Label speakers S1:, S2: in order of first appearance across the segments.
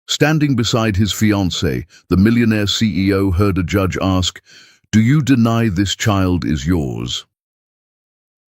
S1: Standing beside his fiancé, the millionaire CEO heard a judge ask, "Do you deny this child is yours?"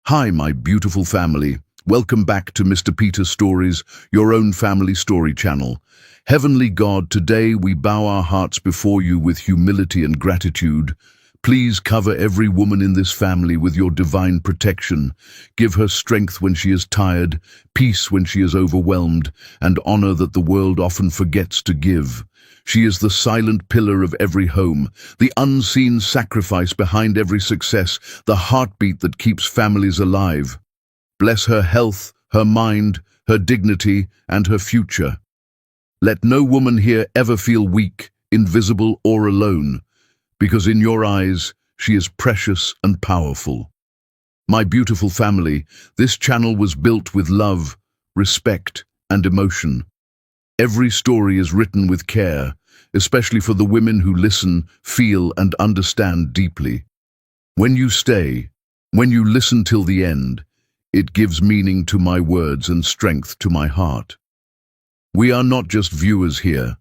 S1: Hi, my beautiful family. Welcome back to Mr. Peter Stories, your own family story channel. Heavenly God, today we bow our hearts before you with humility and gratitude. Please cover every woman in this family with your divine protection. Give her strength when she is tired, peace when she is overwhelmed, and honor that the world often forgets to give. She is the silent pillar of every home, the unseen sacrifice behind every success, the heartbeat that keeps families alive. Bless her health, her mind, her dignity, and her future. Let no woman here ever feel weak, invisible, or alone, because in your eyes, she is precious and powerful. My beautiful family, this channel was built with love, respect, and emotion. Every story is written with care, especially for the women who listen, feel, and understand deeply. When you stay, when you listen till the end, it gives meaning to my words and strength to my heart. We are not just viewers here.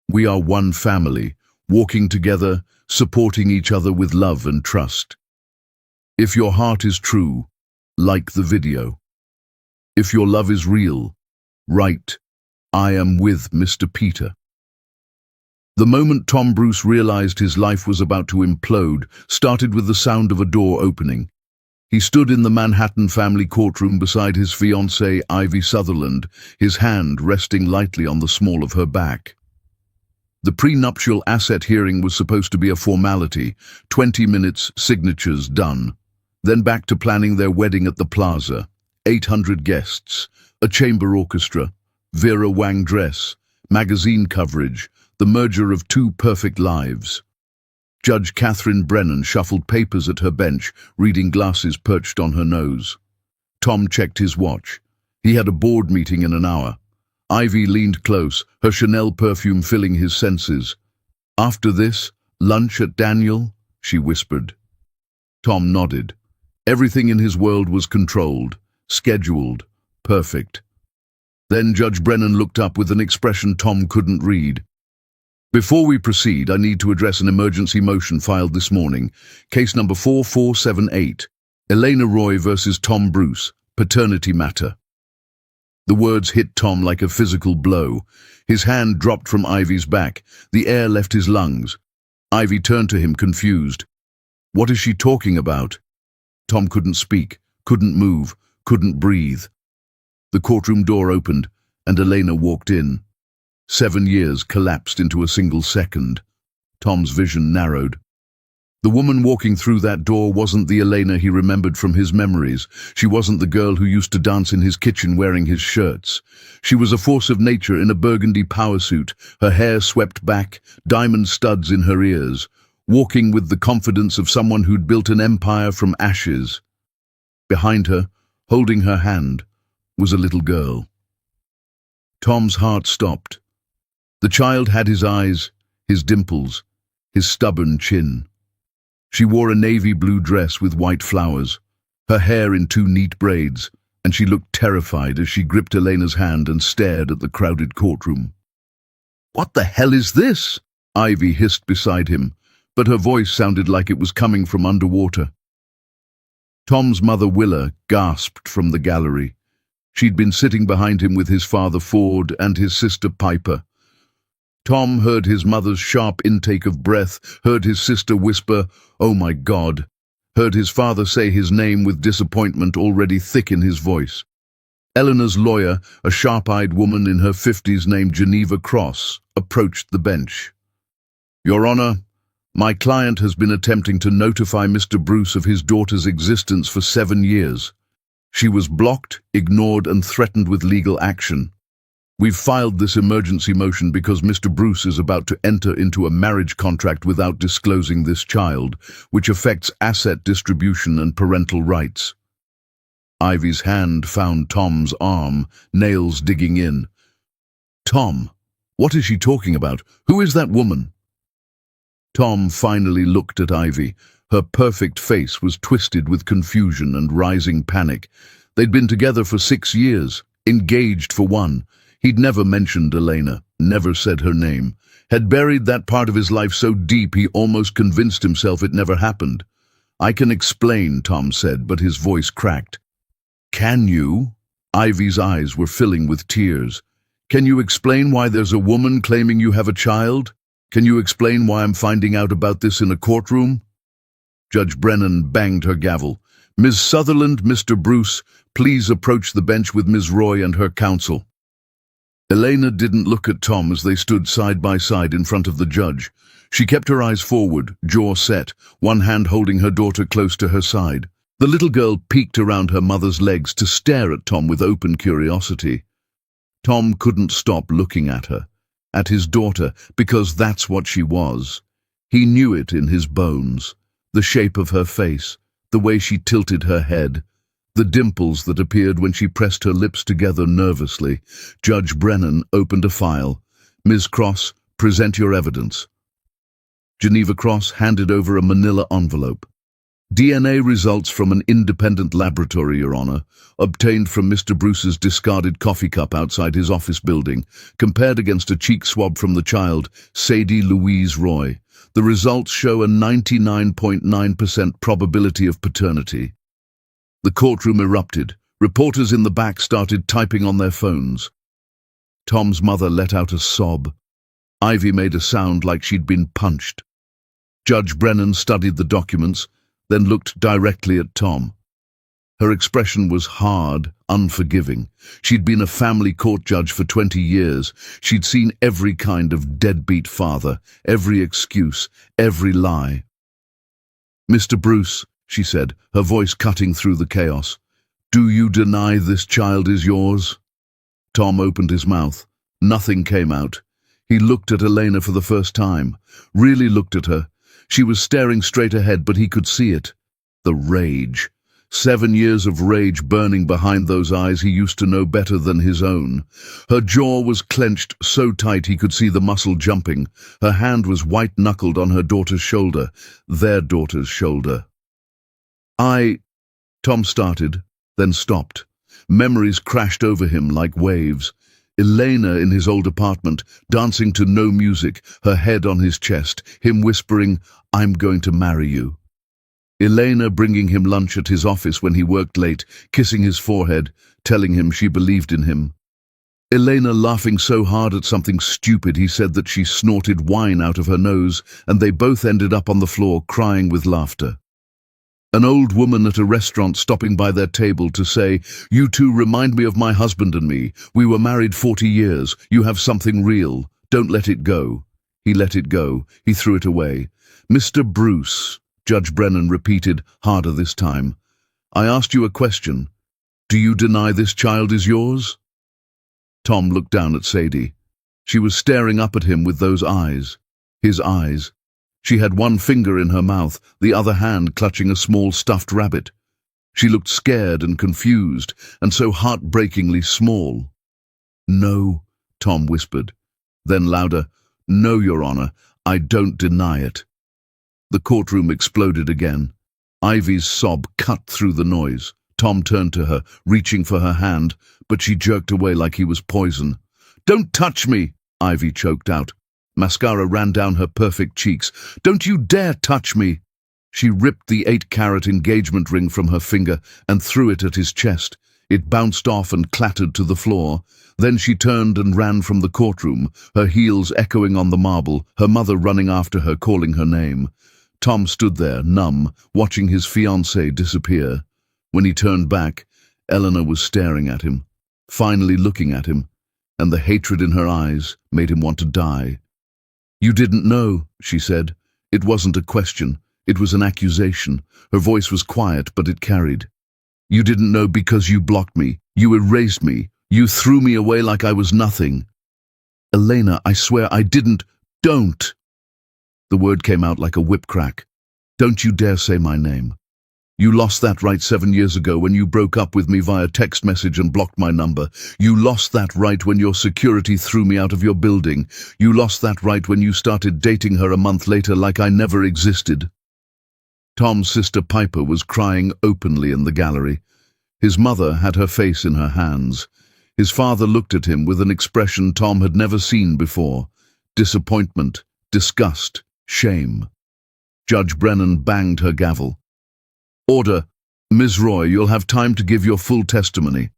S1: We are one family, walking together, supporting each other with love and trust. If your heart is true, like the video. If your love is real, write, "I am with Mr. Peter." The moment Tom Bruce realized his life was about to implode started with the sound of a door opening. He stood in the Manhattan family courtroom beside his fiancée, Ivy Sutherland, his hand resting lightly on the small of her back. The prenuptial asset hearing was supposed to be a formality, 20 minutes, signatures, done. Then back to planning their wedding at the plaza. 800 guests, a chamber orchestra, Vera Wang dress, magazine coverage, the merger of two perfect lives. Judge Catherine Brennan shuffled papers at her bench, reading glasses perched on her nose. Tom checked his watch. He had a board meeting in an hour. Ivy leaned close, her Chanel perfume filling his senses. "After this, lunch at Daniel?" she whispered. Tom nodded. Everything in his world was controlled, scheduled, perfect. Then Judge Brennan looked up with an expression Tom couldn't read. "Before we proceed, I need to address an emergency motion filed this morning. Case number 4478. Elena Roy versus Tom Bruce, paternity matter." The words hit Tom like a physical blow. His hand dropped from Ivy's back. The air left his lungs. Ivy turned to him, confused. "What is she talking about?" Tom couldn't speak, couldn't move, couldn't breathe. The courtroom door opened, and Elena walked in. 7 years collapsed into a single second. Tom's vision narrowed. The woman walking through that door wasn't the Elena he remembered from his memories. She wasn't the girl who used to dance in his kitchen wearing his shirts. She was a force of nature in a burgundy power suit, her hair swept back, diamond studs in her ears, walking with the confidence of someone who'd built an empire from ashes. Behind her, holding her hand, was a little girl. Tom's heart stopped. The child had his eyes, his dimples, his stubborn chin. She wore a navy blue dress with white flowers, her hair in 2 neat braids, and she looked terrified as she gripped Elena's hand and stared at the crowded courtroom. "What the hell is this?" Ivy hissed beside him, but her voice sounded like it was coming from underwater. Tom's mother, Willa, gasped from the gallery. She'd been sitting behind him with his father, Ford, and his sister, Piper. Tom heard his mother's sharp intake of breath, heard his sister whisper, "Oh my God," heard his father say his name with disappointment already thick in his voice. Eleanor's lawyer, a sharp-eyed woman in her 50s named Geneva Cross, approached the bench. "Your Honor, my client has been attempting to notify Mr. Bruce of his daughter's existence for 7 years. She was blocked, ignored, and threatened with legal action. We've filed this emergency motion because Mr. Bruce is about to enter into a marriage contract without disclosing this child, which affects asset distribution and parental rights." Ivy's hand found Tom's arm, nails digging in. "Tom, what is she talking about? Who is that woman?" Tom finally looked at Ivy. Her perfect face was twisted with confusion and rising panic. They'd been together for 6 years, engaged for 1. He'd never mentioned Elena. never said her name, had buried that part of his life so deep he almost convinced himself it never happened. "I can explain," Tom said, but his voice cracked. "Can you?" Ivy's eyes were filling with tears. "Can you explain why there's a woman claiming you have a child? Can you explain why I'm finding out about this in a courtroom?" Judge Brennan banged her gavel. "Ms. Sutherland, Mr. Bruce, please approach the bench with Ms. Roy and her counsel." Elena didn't look at Tom as they stood side by side in front of the judge. She kept her eyes forward, jaw set, one hand holding her daughter close to her side. The little girl peeked around her mother's legs to stare at Tom with open curiosity. Tom couldn't stop looking at her, at his daughter, because that's what she was. He knew it in his bones. The shape of her face, the way she tilted her head, the dimples that appeared when she pressed her lips together nervously. Judge Brennan opened a file. "Ms. Cross, present your evidence." Geneva Cross handed over a manila envelope. "DNA results from an independent laboratory, Your Honor, obtained from Mr. Bruce's discarded coffee cup outside his office building, compared against a cheek swab from the child, Sadie Louise Roy. The results show a 99.9% probability of paternity." The courtroom erupted. Reporters in the back started typing on their phones. Tom's mother let out a sob. Ivy made a sound like she'd been punched. Judge Brennan studied the documents, then looked directly at Tom. Her expression was hard, unforgiving. She'd been a family court judge for 20 years. She'd seen every kind of deadbeat father, every excuse, every lie. "Mr. Bruce," she said, her voice cutting through the chaos, "do you deny this child is yours?" Tom opened his mouth. Nothing came out. He looked at Elena for the first time, really looked at her. She was staring straight ahead, but he could see it. The rage. 7 years of rage burning behind those eyes he used to know better than his own. Her jaw was clenched so tight he could see the muscle jumping. Her hand was white-knuckled on her daughter's shoulder, their daughter's shoulder. Tom started, then stopped. Memories crashed over him like waves. Elena in his old apartment, dancing to no music, her head on his chest, him whispering, "I'm going to marry you." Elena bringing him lunch at his office when he worked late, kissing his forehead, telling him she believed in him. Elena laughing so hard at something stupid he said that she snorted wine out of her nose, and they both ended up on the floor crying with laughter. An old woman at a restaurant stopping by their table to say, "You two remind me of my husband and me. We were married 40 years. You have something real. Don't let it go." He let it go. He threw it away. "Mr. Bruce," Judge Brennan repeated, harder this time, "I asked you a question. Do you deny this child is yours?" Tom looked down at Sadie. She was staring up at him with those eyes. His eyes. She had one finger in her mouth, the other hand clutching a small stuffed rabbit. She looked scared and confused, and so heartbreakingly small. "No," Tom whispered. Then louder, "No, Your Honor, I don't deny it." The courtroom exploded again. Ivy's sob cut through the noise. Tom turned to her, reaching for her hand, but she jerked away like he was poison. "Don't touch me!" Ivy choked out. Mascara ran down her perfect cheeks. "Don't you dare touch me!" She ripped the 8-carat engagement ring from her finger and threw it at his chest. It bounced off and clattered to the floor. Then she turned and ran from the courtroom, her heels echoing on the marble, her mother running after her, calling her name. Tom stood there, numb, watching his fiancée disappear. When he turned back, Eleanor was staring at him, finally looking at him, and the hatred in her eyes made him want to die. "You didn't know," she said. It wasn't a question. It was an accusation. Her voice was quiet, but it carried. "You didn't know because you blocked me. You erased me. You threw me away like I was nothing." "Elena, I swear I didn't. Don't!" The word came out like a whip crack. "Don't you dare say my name. You lost that right 7 years ago when you broke up with me via text message and blocked my number. You lost that right when your security threw me out of your building. You lost that right when you started dating her a month later like I never existed." Tom's sister Piper was crying openly in the gallery. His mother had her face in her hands. His father looked at him with an expression Tom had never seen before: disappointment, disgust, shame. Judge Brennan banged her gavel. "Order. Ms. Roy, you'll have time to give your full testimony.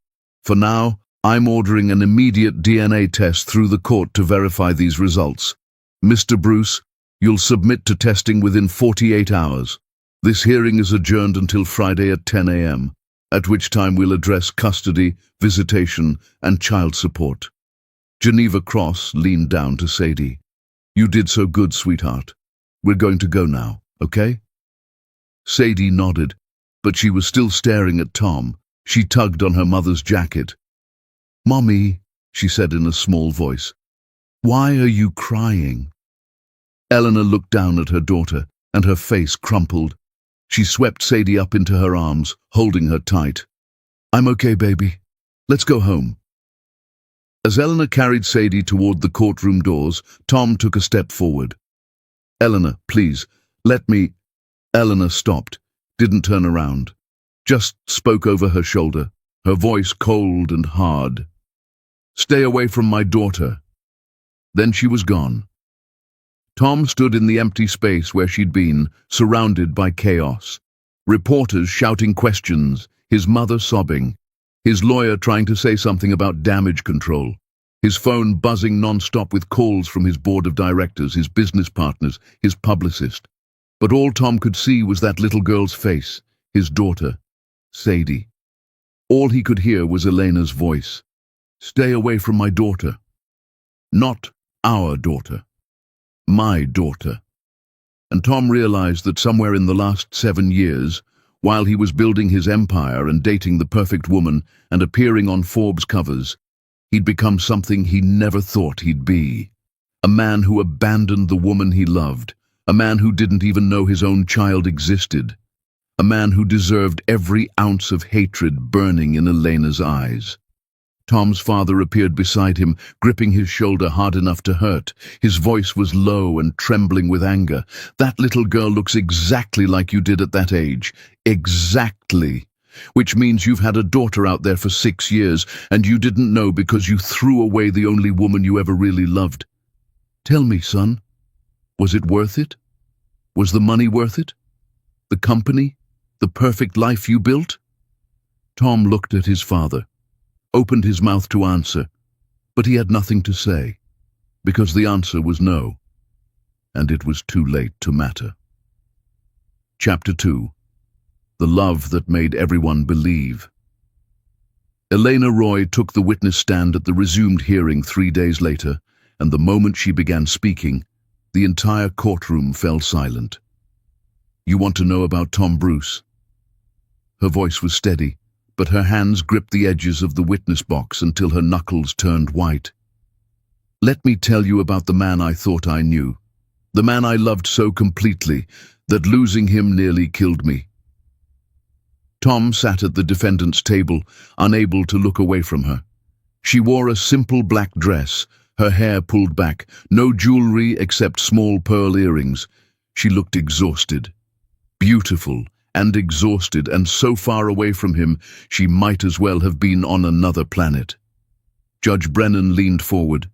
S1: For now, I'm ordering an immediate DNA test through the court to verify these results. Mr. Bruce, you'll submit to testing within 48 hours. This hearing is adjourned until Friday at 10 a.m., at which time we'll address custody, visitation, and child support." Geneva Cross leaned down to Sadie. "You did so good, sweetheart. We're going to go now, okay?" Sadie nodded, but she was still staring at Tom. She tugged on her mother's jacket. "Mommy," she said in a small voice, "why are you crying?" Eleanor looked down at her daughter, and her face crumpled. She swept Sadie up into her arms, holding her tight. "I'm okay, baby. Let's go home." As Eleanor carried Sadie toward the courtroom doors, Tom took a step forward. "Eleanor, please, let me—" Eleanor stopped, didn't turn around, just spoke over her shoulder, her voice cold and hard. "Stay away from my daughter." Then she was gone. Tom stood in the empty space where she'd been, surrounded by chaos. Reporters shouting questions, his mother sobbing, his lawyer trying to say something about damage control, his phone buzzing non-stop with calls from his board of directors, his business partners, his publicist. But all Tom could see was that little girl's face, his daughter, Sadie. All he could hear was Elena's voice. "Stay away from my daughter. Not our daughter. My daughter." And Tom realized that somewhere in the last 7 years, while he was building his empire and dating the perfect woman and appearing on Forbes covers, he'd become something he never thought he'd be. A man who abandoned the woman he loved, a man who didn't even know his own child existed, a man who deserved every ounce of hatred burning in Elena's eyes. Tom's father appeared beside him, gripping his shoulder hard enough to hurt. His voice was low and trembling with anger. "That little girl looks exactly like you did at that age. Exactly. Which means you've had a daughter out there for 6 years, and you didn't know because you threw away the only woman you ever really loved. Tell me, son, was it worth it? Was the money worth it? The company? The perfect life you built?" Tom looked at his father, opened his mouth to answer, but he had nothing to say, because the answer was no, and it was too late to matter. Chapter 2. The Love That Made Everyone Believe. Elena Roy took the witness stand at the resumed hearing 3 days later, and the moment she began speaking, the entire courtroom fell silent. "You want to know about Tom Bruce?" Her voice was steady, but her hands gripped the edges of the witness box until her knuckles turned white. "Let me tell you about the man I thought I knew, the man I loved so completely that losing him nearly killed me." Tom sat at the defendant's table, unable to look away from her. She wore a simple black dress, her hair pulled back, no jewelry except small pearl earrings. She looked exhausted, beautiful, and exhausted, and so far away from him, she might as well have been on another planet. Judge Brennan leaned forward.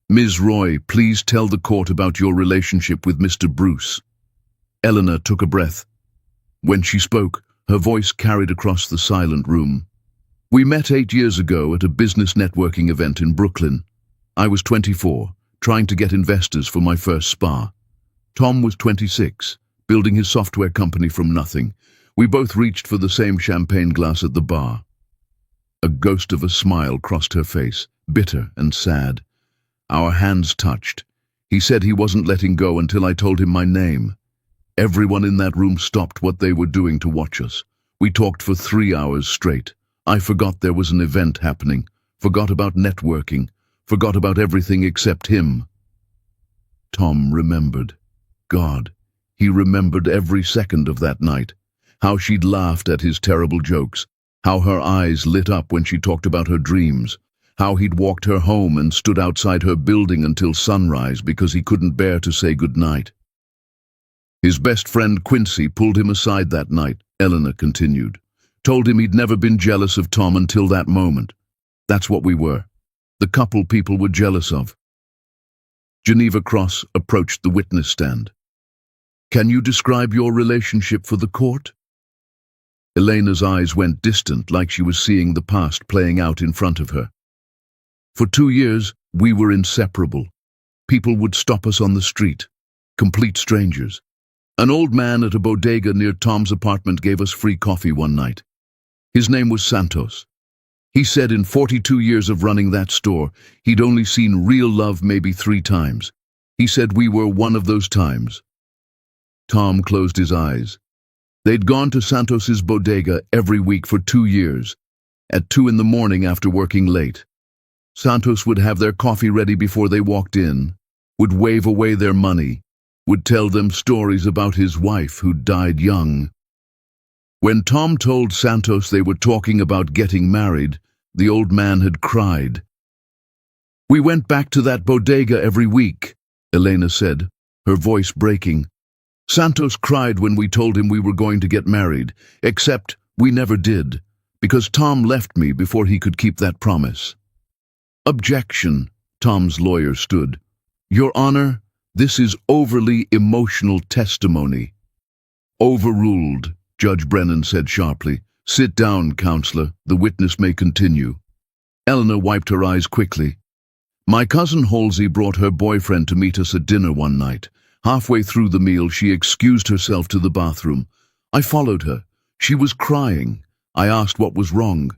S1: "Ms. Roy, please tell the court about your relationship with Mr. Bruce." Eleanor took a breath. When she spoke, her voice carried across the silent room. "We met 8 years ago at a business networking event in Brooklyn. I was 24, trying to get investors for my first spa. Tom was 26. Building his software company from nothing. We both reached for the same champagne glass at the bar." A ghost of a smile crossed her face, bitter and sad. "Our hands touched. He said he wasn't letting go until I told him my name. Everyone in that room stopped what they were doing to watch us. We talked for 3 hours straight. I forgot there was an event happening, forgot about networking, forgot about everything except him." Tom remembered. God. He remembered every second of that night, how she'd laughed at his terrible jokes, how her eyes lit up when she talked about her dreams, how he'd walked her home and stood outside her building until sunrise because he couldn't bear to say goodnight. His best friend Quincy pulled him aside that night, Eleanor continued, told him he'd never been jealous of Tom until that moment. That's what we were. The couple people were jealous of. Geneva Cross approached the witness stand. Can you describe your relationship for the court? Elena's eyes went distant, like she was seeing the past playing out in front of her. For 2 years, we were inseparable. People would stop us on the street, complete strangers. An old man at a bodega near Tom's apartment gave us free coffee one night. His name was Santos. He said in 42 years of running that store, he'd only seen real love maybe 3 times. He said we were one of those times. Tom closed his eyes. They'd gone to Santos's bodega every week for 2 years, at 2 in the morning after working late. Santos would have their coffee ready before they walked in, would wave away their money, would tell them stories about his wife who'd died young. When Tom told Santos they were talking about getting married, the old man had cried. We went back to that bodega every week, Elena said, her voice breaking. Santos cried when we told him we were going to get married, except we never did, because Tom left me before he could keep that promise. Objection, Tom's lawyer stood. Your Honor, this is overly emotional testimony. Overruled, Judge Brennan said sharply. Sit down, counselor. The witness may continue. Eleanor wiped her eyes quickly. My cousin Halsey brought her boyfriend to meet us at dinner one night. Halfway through the meal, she excused herself to the bathroom. I followed her. She was crying. I asked what was wrong.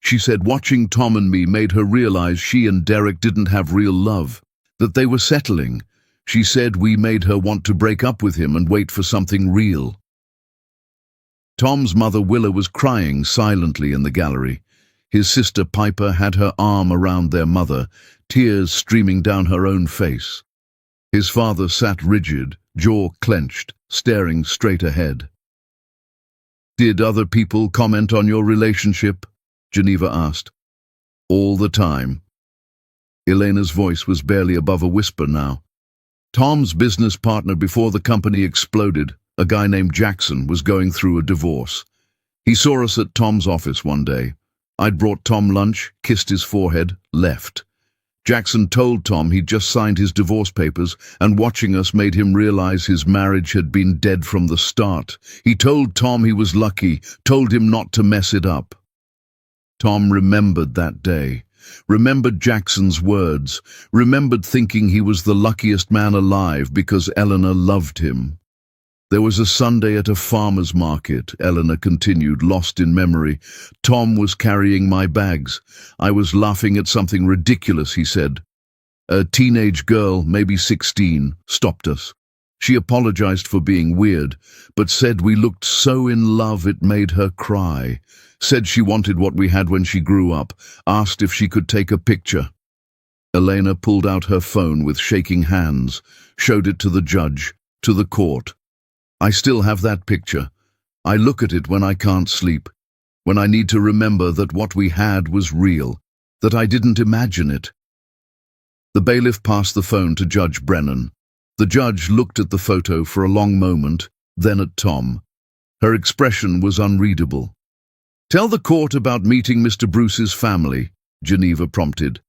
S1: She said watching Tom and me made her realize she and Derek didn't have real love, that they were settling. She said we made her want to break up with him and wait for something real. Tom's mother Willa was crying silently in the gallery. His sister Piper had her arm around their mother, tears streaming down her own face. His father sat rigid, jaw clenched, staring straight ahead. Did other people comment on your relationship? Geneva asked. All the time. Elena's voice was barely above a whisper now. Tom's business partner before the company exploded, a guy named Jackson, was going through a divorce. He saw us at Tom's office one day. I'd brought Tom lunch, kissed his forehead, left. Jackson told Tom he'd just signed his divorce papers, and watching us made him realize his marriage had been dead from the start. He told Tom he was lucky, told him not to mess it up. Tom remembered that day, remembered Jackson's words, remembered thinking he was the luckiest man alive because Eleanor loved him. There was a Sunday at a farmer's market, Eleanor continued, lost in memory. Tom was carrying my bags. I was laughing at something ridiculous, he said. A teenage girl, maybe 16, stopped us. She apologized for being weird, but said we looked so in love it made her cry. Said she wanted what we had when she grew up, asked if she could take a picture. Elena pulled out her phone with shaking hands, showed it to the judge, to the court. I still have that picture. I look at it when I can't sleep, when I need to remember that what we had was real, that I didn't imagine it. The bailiff passed the phone to Judge Brennan. The judge looked at the photo for a long moment, then at Tom. Her expression was unreadable. Tell the court about meeting Mr. Bruce's family, Geneva prompted.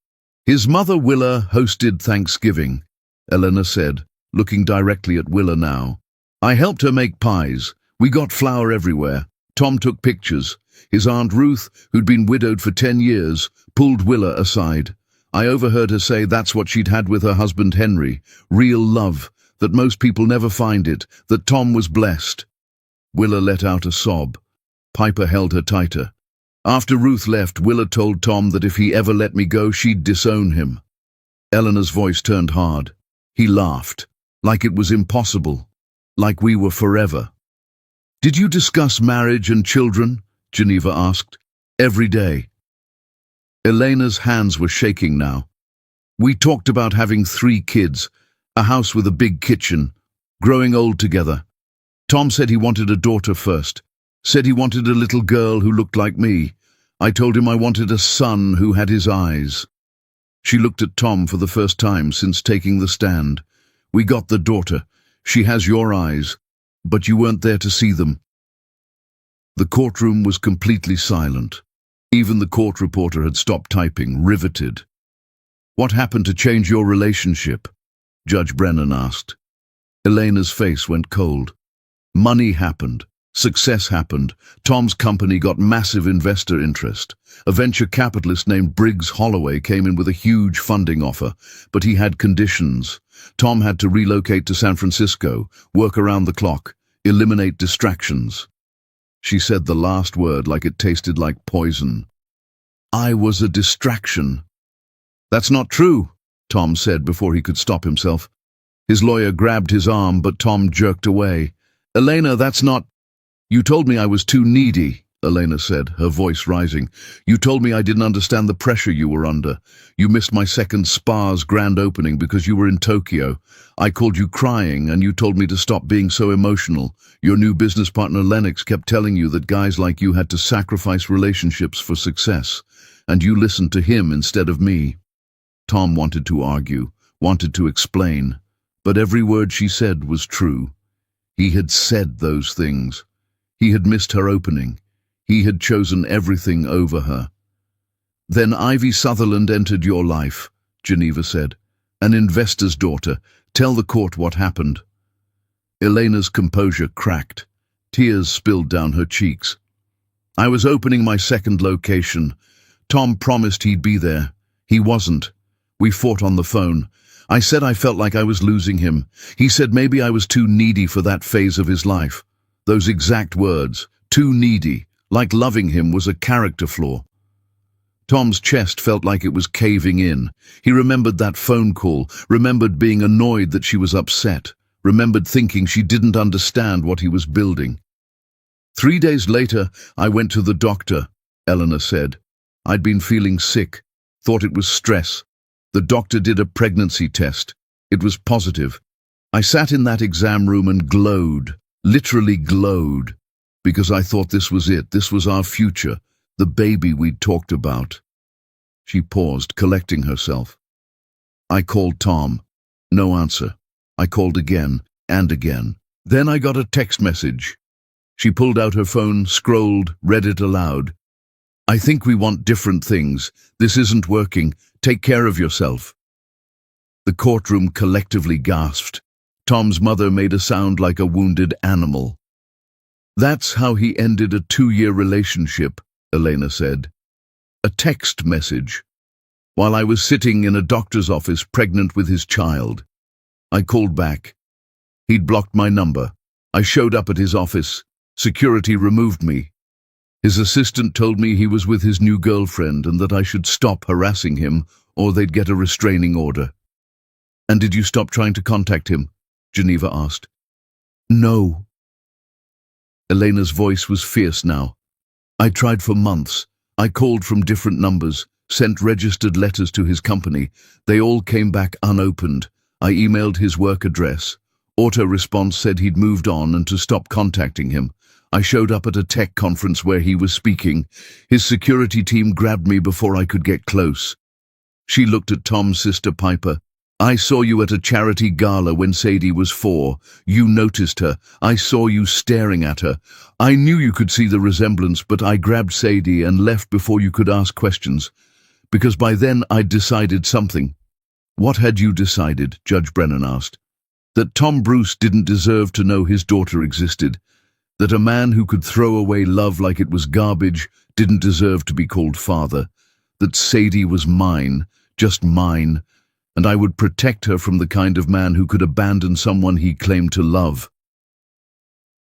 S1: His mother Willa hosted Thanksgiving, Eleanor said, looking directly at Willa now. I helped her make pies. We got flour everywhere. Tom took pictures. His Aunt Ruth, who'd been widowed for 10 years, pulled Willa aside. I overheard her say that's what she'd had with her husband Henry, real love, that most people never find it, that Tom was blessed. Willa let out a sob. Piper held her tighter. After Ruth left, Willa told Tom that if he ever let me go, she'd disown him. Eleanor's voice turned hard. He laughed, like it was impossible. Like we were forever. Did you discuss marriage and children? Geneva asked. Every day. Elena's hands were shaking now. We talked about having 3 kids, a house with a big kitchen, growing old together. Tom said he wanted a daughter first, said he wanted a little girl who looked like me. I told him I wanted a son who had his eyes. She looked at Tom for the first time since taking the stand. We got the daughter. She has your eyes, but you weren't there to see them. The courtroom was completely silent. Even the court reporter had stopped typing, riveted. "What happened to change your relationship?" Judge Brennan asked. Elena's face went cold. "Money happened. Success happened. Tom's company got massive investor interest. A venture capitalist named Briggs Holloway came in with a huge funding offer, but he had conditions. Tom had to relocate to San Francisco, work around the clock, eliminate distractions." She said the last word like it tasted like poison. "I was a distraction." "That's not true," Tom said before he could stop himself. His lawyer grabbed his arm, but Tom jerked away. "Elena, that's not—" "You told me I was too needy," Elena said, her voice rising. "You told me I didn't understand the pressure you were under. You missed my second spa's grand opening because you were in Tokyo. I called you crying, and you told me to stop being so emotional. Your new business partner Lennox kept telling you that guys like you had to sacrifice relationships for success, and you listened to him instead of me." Tom wanted to argue, wanted to explain, but every word she said was true. He had said those things. He had missed her opening. He had chosen everything over her. "Then Ivy Sutherland entered your life," Geneva said. "An investor's daughter. Tell the court what happened." Elena's composure cracked. Tears spilled down her cheeks. "I was opening my second location. Tom promised he'd be there. He wasn't. We fought on the phone. I said I felt like I was losing him. He said maybe I was too needy for that phase of his life. Those exact words, too needy, like loving him was a character flaw." Tom's chest felt like it was caving in. He remembered that phone call, remembered being annoyed that she was upset, remembered thinking she didn't understand what he was building. "3 days later, I went to the doctor," Eleanor said. "I'd been feeling sick, thought it was stress. The doctor did a pregnancy test. It was positive. I sat in that exam room and glowed. Literally glowed, because I thought this was it, this was our future, the baby we'd talked about." She paused, collecting herself. "I called Tom. No answer. I called again and again. Then I got a text message." She pulled out her phone, scrolled, read it aloud. "I think we want different things. This isn't working. Take care of yourself." The courtroom collectively gasped. Tom's mother made a sound like a wounded animal. "That's how he ended a 2-year relationship," Elena said. "A text message. While I was sitting in a doctor's office pregnant with his child. I called back. He'd blocked my number. I showed up at his office. Security removed me. His assistant told me he was with his new girlfriend and that I should stop harassing him or they'd get a restraining order." "And did you stop trying to contact him?" Geneva asked. "No." Elena's voice was fierce now. "I tried for months. I called from different numbers, sent registered letters to his company. They all came back unopened. I emailed his work address. Auto-response said he'd moved on and to stop contacting him. I showed up at a tech conference where he was speaking. His security team grabbed me before I could get close." She looked at Tom's sister Piper. "I saw you at a charity gala when Sadie was 4. You noticed her. I saw you staring at her. I knew you could see the resemblance, but I grabbed Sadie and left before you could ask questions. Because by then I'd decided something." "What had you decided?" Judge Brennan asked. "That Tom Bruce didn't deserve to know his daughter existed. That a man who could throw away love like it was garbage didn't deserve to be called father. That Sadie was mine, just mine, and I would protect her from the kind of man who could abandon someone he claimed to love."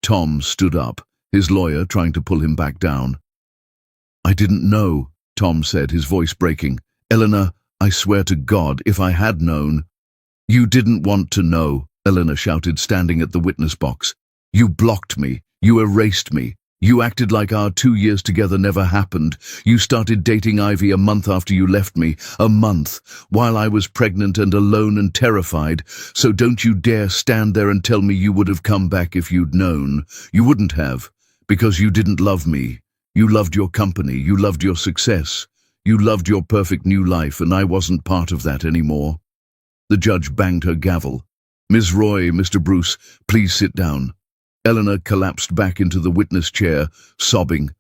S1: Tom stood up, his lawyer trying to pull him back down. "I didn't know," Tom said, his voice breaking. "Eleanor, I swear to God, if I had known—" "You didn't want to know," Eleanor shouted, standing at the witness box. "You blocked me. You erased me. You acted like our 2 years together never happened. You started dating Ivy a month after you left me. A month, while I was pregnant and alone and terrified. So don't you dare stand there and tell me you would have come back if you'd known. You wouldn't have, because you didn't love me. You loved your company. You loved your success. You loved your perfect new life, and I wasn't part of that anymore." The judge banged her gavel. "Ms. Roy, Mr. Bruce, please sit down." Eleanor collapsed back into the witness chair, sobbing.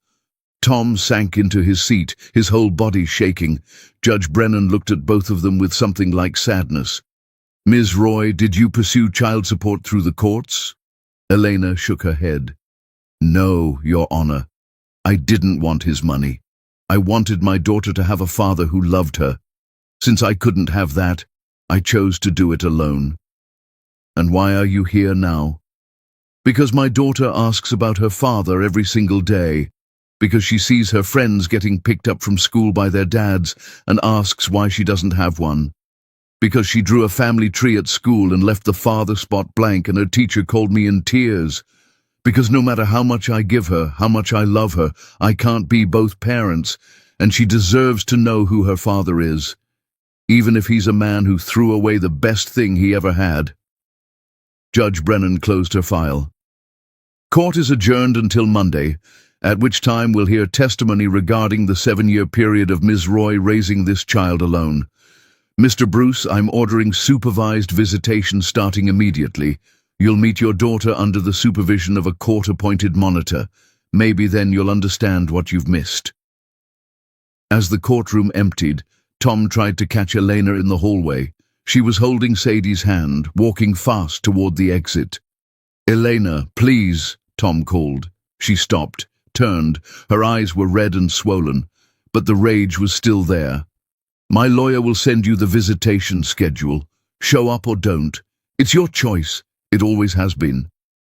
S1: Tom sank into his seat, his whole body shaking. Judge Brennan looked at both of them with something like sadness. "Ms. Roy, did you pursue child support through the courts?" Elena shook her head. "No, Your Honor. I didn't want his money. I wanted my daughter to have a father who loved her. Since I couldn't have that, I chose to do it alone." "And why are you here now?" "Because my daughter asks about her father every single day. Because she sees her friends getting picked up from school by their dads and asks why she doesn't have one. Because she drew a family tree at school and left the father spot blank and her teacher called me in tears. Because no matter how much I give her, how much I love her, I can't be both parents, and she deserves to know who her father is, even if he's a man who threw away the best thing he ever had." Judge Brennan closed her file. "Court is adjourned until Monday, at which time we'll hear testimony regarding the 7-year period of Ms. Roy raising this child alone. Mr. Bruce, I'm ordering supervised visitation starting immediately. You'll meet your daughter under the supervision of a court-appointed monitor. Maybe then you'll understand what you've missed." As the courtroom emptied, Tom tried to catch Elena in the hallway. She was holding Sadie's hand, walking fast toward the exit. "Elena, please," Tom called. She stopped, turned. Her eyes were red and swollen, but the rage was still there. "My lawyer will send you the visitation schedule. Show up or don't. It's your choice. It always has been."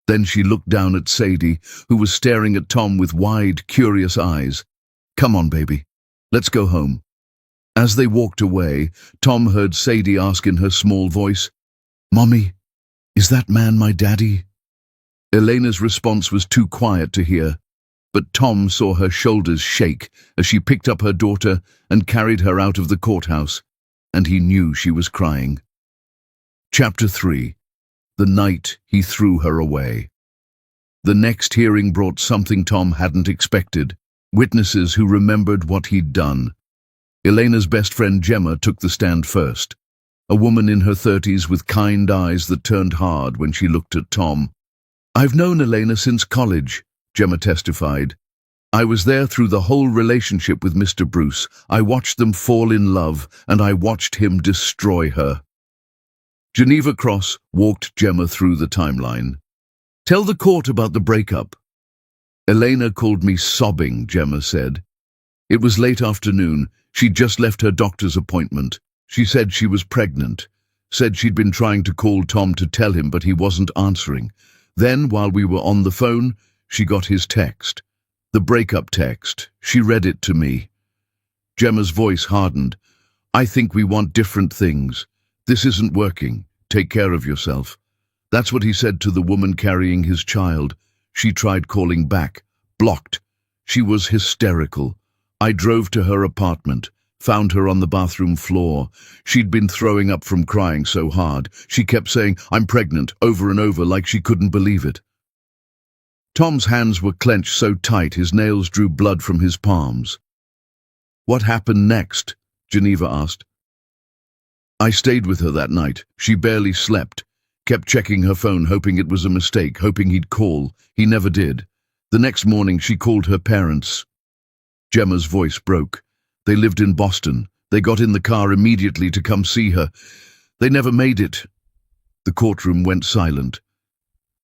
S1: Then she looked down at Sadie, who was staring at Tom with wide, curious eyes. "Come on, baby. Let's go home." As they walked away, Tom heard Sadie ask in her small voice, "Mommy, is that man my daddy?" Elena's response was too quiet to hear, but Tom saw her shoulders shake as she picked up her daughter and carried her out of the courthouse, and he knew she was crying. Chapter 3. The night he threw her away. The next hearing brought something Tom hadn't expected, witnesses who remembered what he'd done. Elena's best friend Gemma took the stand first, a woman in her 30s with kind eyes that turned hard when she looked at Tom. "I've known Elena since college," Gemma testified. "I was there through the whole relationship with Mr. Bruce. I watched them fall in love, and I watched him destroy her." Geneva Cross walked Gemma through the timeline. "Tell the court about the breakup." "Elena called me sobbing," Gemma said. "It was late afternoon. She'd just left her doctor's appointment. She said she was pregnant. Said she'd been trying to call Tom to tell him, but he wasn't answering. Then, while we were on the phone, she got his text. The breakup text. She read it to me." Gemma's voice hardened. "I think we want different things. This isn't working. Take care of yourself." That's what he said to the woman carrying his child. She tried calling back. Blocked. She was hysterical. I drove to her apartment, found her on the bathroom floor. She'd been throwing up from crying so hard. She kept saying, "I'm pregnant," over and over like she couldn't believe it. Tom's hands were clenched so tight his nails drew blood from his palms. "What happened next?" Geneva asked. "I stayed with her that night. She barely slept. Kept checking her phone, hoping it was a mistake, hoping he'd call. He never did. The next morning she called her parents." Gemma's voice broke. "They lived in Boston. They got in the car immediately to come see her. They never made it." The courtroom went silent.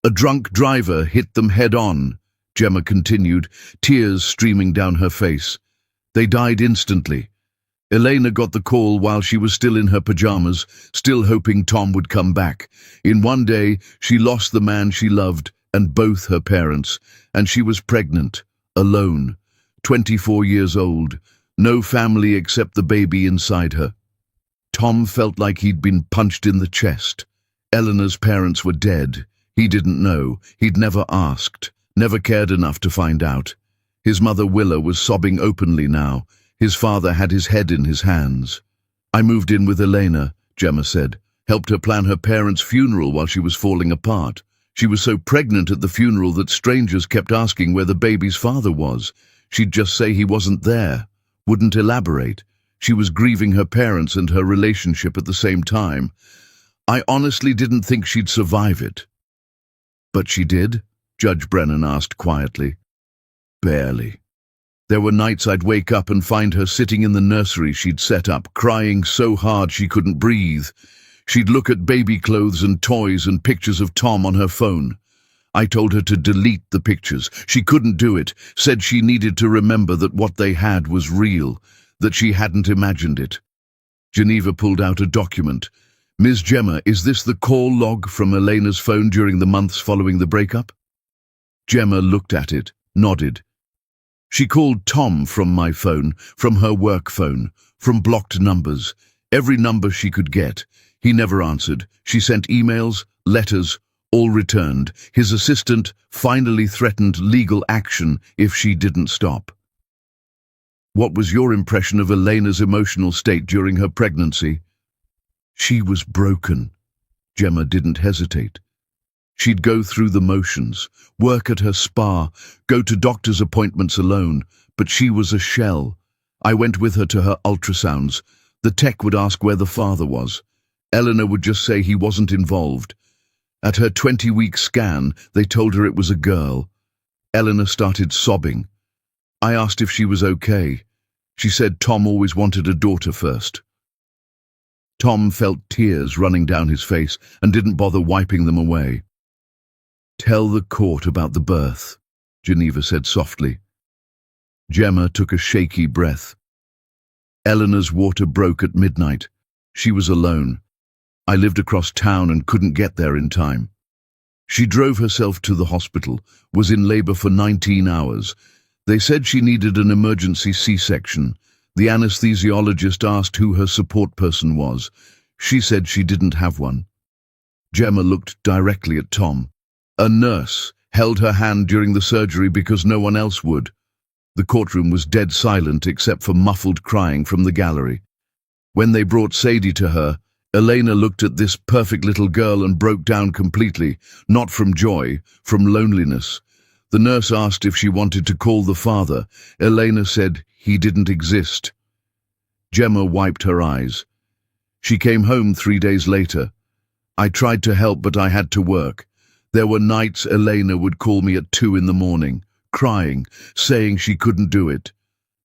S1: "A drunk driver hit them head-on," Gemma continued, tears streaming down her face. "They died instantly. Elena got the call while she was still in her pajamas, still hoping Tom would come back. In one day, she lost the man she loved and both her parents, and she was pregnant, alone, 24 years old, no family except the baby inside her." Tom felt like he'd been punched in the chest. Eleanor's parents were dead. He didn't know. He'd never asked, never cared enough to find out. His mother Willa was sobbing openly now. His father had his head in his hands. "I moved in with Elena," Gemma said, "helped her plan her parents' funeral while she was falling apart. She was so pregnant at the funeral that strangers kept asking where the baby's father was. She'd just say he wasn't there, wouldn't elaborate. She was grieving her parents and her relationship at the same time. I honestly didn't think she'd survive it." "But she did?" Judge Brennan asked quietly. "Barely." There were nights I'd wake up and find her sitting in the nursery she'd set up, crying so hard she couldn't breathe. She'd look at baby clothes and toys and pictures of Tom on her phone. I told her to delete the pictures. She couldn't do it, said she needed to remember that what they had was real, that she hadn't imagined it. Geneva pulled out a document. "Ms. Gemma, is this the call log from Elena's phone during the months following the breakup?" Gemma looked at it, nodded. "She called Tom from my phone, from her work phone, from blocked numbers, every number she could get. He never answered. She sent emails, letters, all returned. His assistant finally threatened legal action if she didn't stop." "What was your impression of Elena's emotional state during her pregnancy?" "She was broken." Gemma didn't hesitate. She'd go through the motions, work at her spa, go to doctor's appointments alone, but she was a shell. I went with her to her ultrasounds. The tech would ask where the father was. Eleanor would just say he wasn't involved. At her 20-week scan, they told her it was a girl. Eleanor started sobbing. I asked if she was okay. She said Tom always wanted a daughter first. Tom felt tears running down his face and didn't bother wiping them away. "Tell the court about the birth," Geneva said softly. Gemma took a shaky breath. "Eleanor's water broke at midnight. She was alone. I lived across town and couldn't get there in time. She drove herself to the hospital, was in labor for 19 hours. They said she needed an emergency C-section. The anesthesiologist asked who her support person was. She said she didn't have one." Gemma looked directly at Tom. "A nurse held her hand during the surgery because no one else would." The courtroom was dead silent except for muffled crying from the gallery. When they brought Sadie to her, Elena looked at this perfect little girl and broke down completely, not from joy, from loneliness. The nurse asked if she wanted to call the father. Elena said he didn't exist. Gemma wiped her eyes. "She came home 3 days later. I tried to help, but I had to work. There were nights Elena would call me at 2 in the morning, crying, saying she couldn't do it,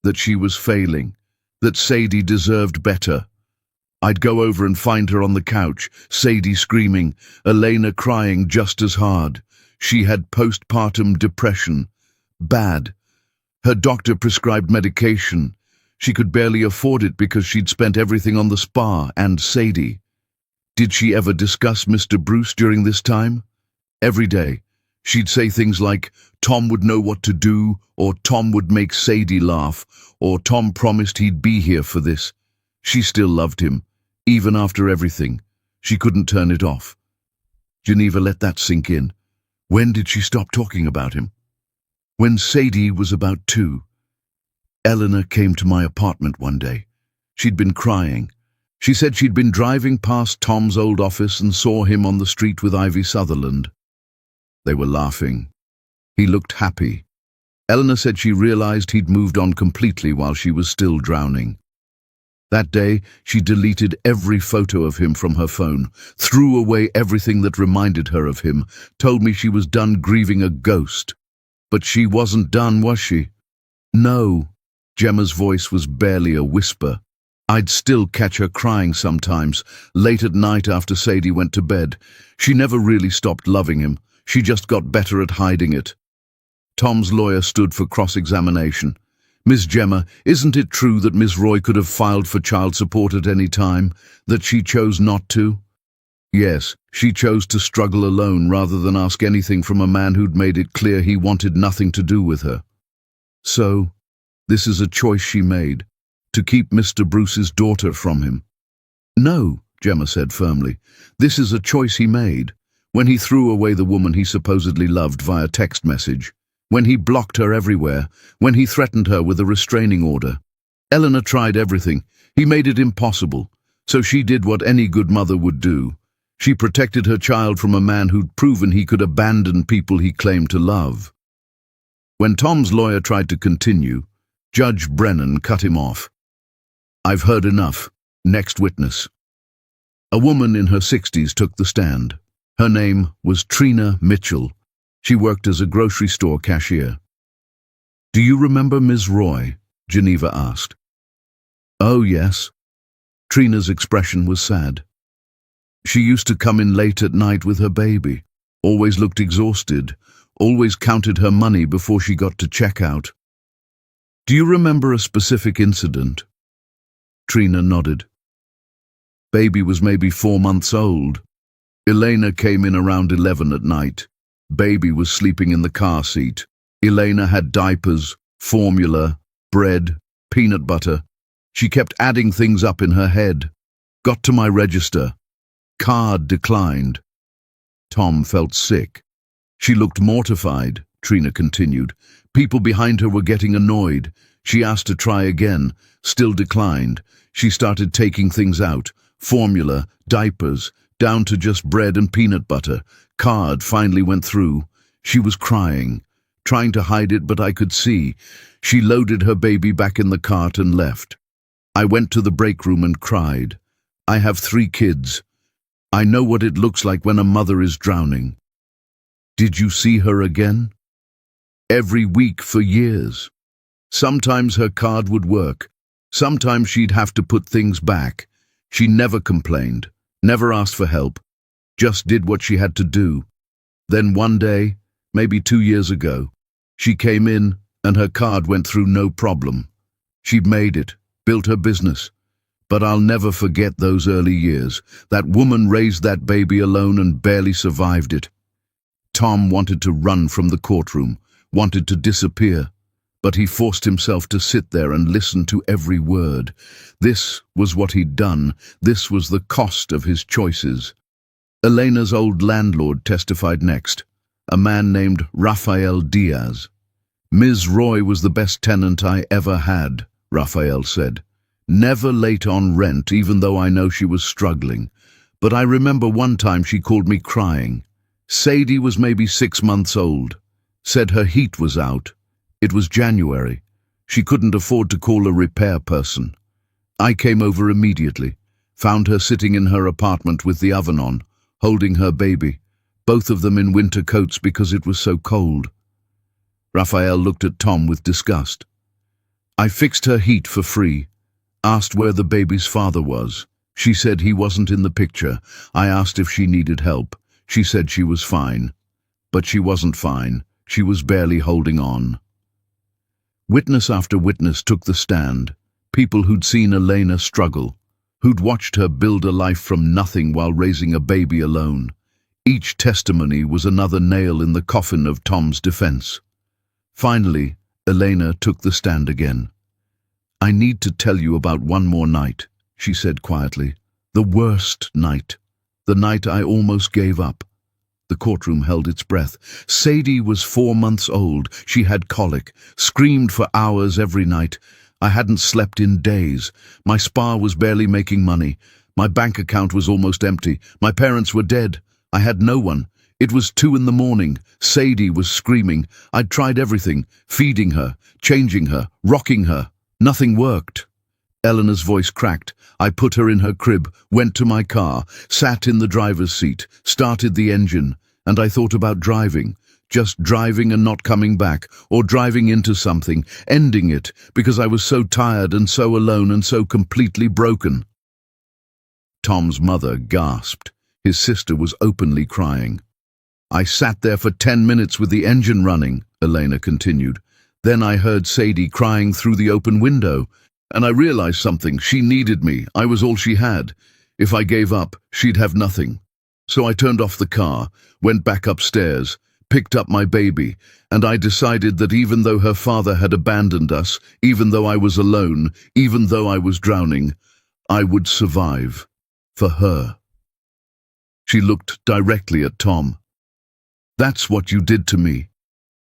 S1: that she was failing, that Sadie deserved better. I'd go over and find her on the couch, Sadie screaming, Elena crying just as hard. She had postpartum depression. Bad. Her doctor prescribed medication. She could barely afford it because she'd spent everything on the spa and Sadie. Did she ever discuss Mr. Bruce during this time? Every day, she'd say things like, Tom would know what to do, or Tom would make Sadie laugh, or Tom promised he'd be here for this. She still loved him, even after everything. She couldn't turn it off. Geneva let that sink in. When did she stop talking about him? When Sadie was about 2. Eleanor came to my apartment one day. She'd been crying. She said she'd been driving past Tom's old office and saw him on the street with Ivy Sutherland. They were laughing. He looked happy. Eleanor said she realized he'd moved on completely while she was still drowning. That day, she deleted every photo of him from her phone, threw away everything that reminded her of him, told me she was done grieving a ghost. But she wasn't done, was she? No. Gemma's voice was barely a whisper. I'd still catch her crying sometimes, late at night after Sadie went to bed. She never really stopped loving him. She just got better at hiding it. Tom's lawyer stood for cross-examination. Miss Gemma, isn't it true that Miss Roy could have filed for child support at any time, that she chose not to? Yes, she chose to struggle alone rather than ask anything from a man who'd made it clear he wanted nothing to do with her. So, this is a choice she made, to keep Mr. Bruce's daughter from him. No, Gemma said firmly, this is a choice he made, when he threw away the woman he supposedly loved via text message, when he blocked her everywhere, when he threatened her with a restraining order. Eleanor tried everything. He made it impossible, so she did what any good mother would do. She protected her child from a man who'd proven he could abandon people he claimed to love. When Tom's lawyer tried to continue, Judge Brennan cut him off. I've heard enough. Next witness. A woman in her 60s took the stand. Her name was Trina Mitchell. She worked as a grocery store cashier. "Do you remember Ms. Roy?" Geneva asked. "Oh, yes." Trina's expression was sad. "She used to come in late at night with her baby, always looked exhausted, always counted her money before she got to check out." "Do you remember a specific incident?" Trina nodded. "Baby was maybe 4 months old. Elena came in around 11 at night. Baby was sleeping in the car seat. Elena had diapers, formula, bread, peanut butter. She kept adding things up in her head. Got to my register. Card declined." Tom felt sick. "She looked mortified," Trina continued. "People behind her were getting annoyed. She asked to try again, still declined. She started taking things out, formula, diapers, down to just bread and peanut butter. Card finally went through. She was crying, trying to hide it, but I could see. She loaded her baby back in the cart and left. I went to the break room and cried. I have 3 kids. I know what it looks like when a mother is drowning." "Did you see her again?" "Every week for years. Sometimes her card would work. Sometimes she'd have to put things back. She never complained, never asked for help, just did what she had to do. Then one day, maybe 2 years ago, she came in and her card went through no problem. She'd made it, built her business. But I'll never forget those early years. That woman raised that baby alone and barely survived it." Tom wanted to run from the courtroom, wanted to disappear, but he forced himself to sit there and listen to every word. This was what he'd done. This was the cost of his choices. Elena's old landlord testified next, a man named Rafael Diaz. "Ms. Roy was the best tenant I ever had," Rafael said. "Never late on rent, even though I know she was struggling. But I remember one time she called me crying. Sadie was maybe 6 months old. Said her heat was out. It was January. She couldn't afford to call a repair person. I came over immediately, found her sitting in her apartment with the oven on, holding her baby, both of them in winter coats because it was so cold." Raphael looked at Tom with disgust. "I fixed her heat for free. Asked where the baby's father was. She said he wasn't in the picture. I asked if she needed help. She said she was fine. But she wasn't fine. She was barely holding on." Witness after witness took the stand. People who'd seen Elena struggle, who'd watched her build a life from nothing while raising a baby alone. Each testimony was another nail in the coffin of Tom's defense. Finally, Elena took the stand again. "I need to tell you about one more night," she said quietly. "The worst night. The night I almost gave up." The courtroom held its breath. Sadie was 4 months old. She had colic, screamed for hours every night. I hadn't slept in days. My spa was barely making money. My bank account was almost empty. My parents were dead. I had no one. It was 2 in the morning. Sadie was screaming. I'd tried everything, feeding her, changing her, rocking her. Nothing worked. Eleanor's voice cracked. I put her in her crib, went to my car, sat in the driver's seat, started the engine, and I thought about driving. Just driving and not coming back, or driving into something, ending it, because I was so tired and so alone and so completely broken. Tom's mother gasped. His sister was openly crying. "I sat there for 10 minutes with the engine running," Elena continued. "Then I heard Sadie crying through the open window, and I realized something. She needed me. I was all she had. If I gave up, she'd have nothing. So I turned off the car, went back upstairs, picked up my baby, and I decided that even though her father had abandoned us, even though I was alone, even though I was drowning, I would survive. For her." She looked directly at Tom. "That's what you did to me.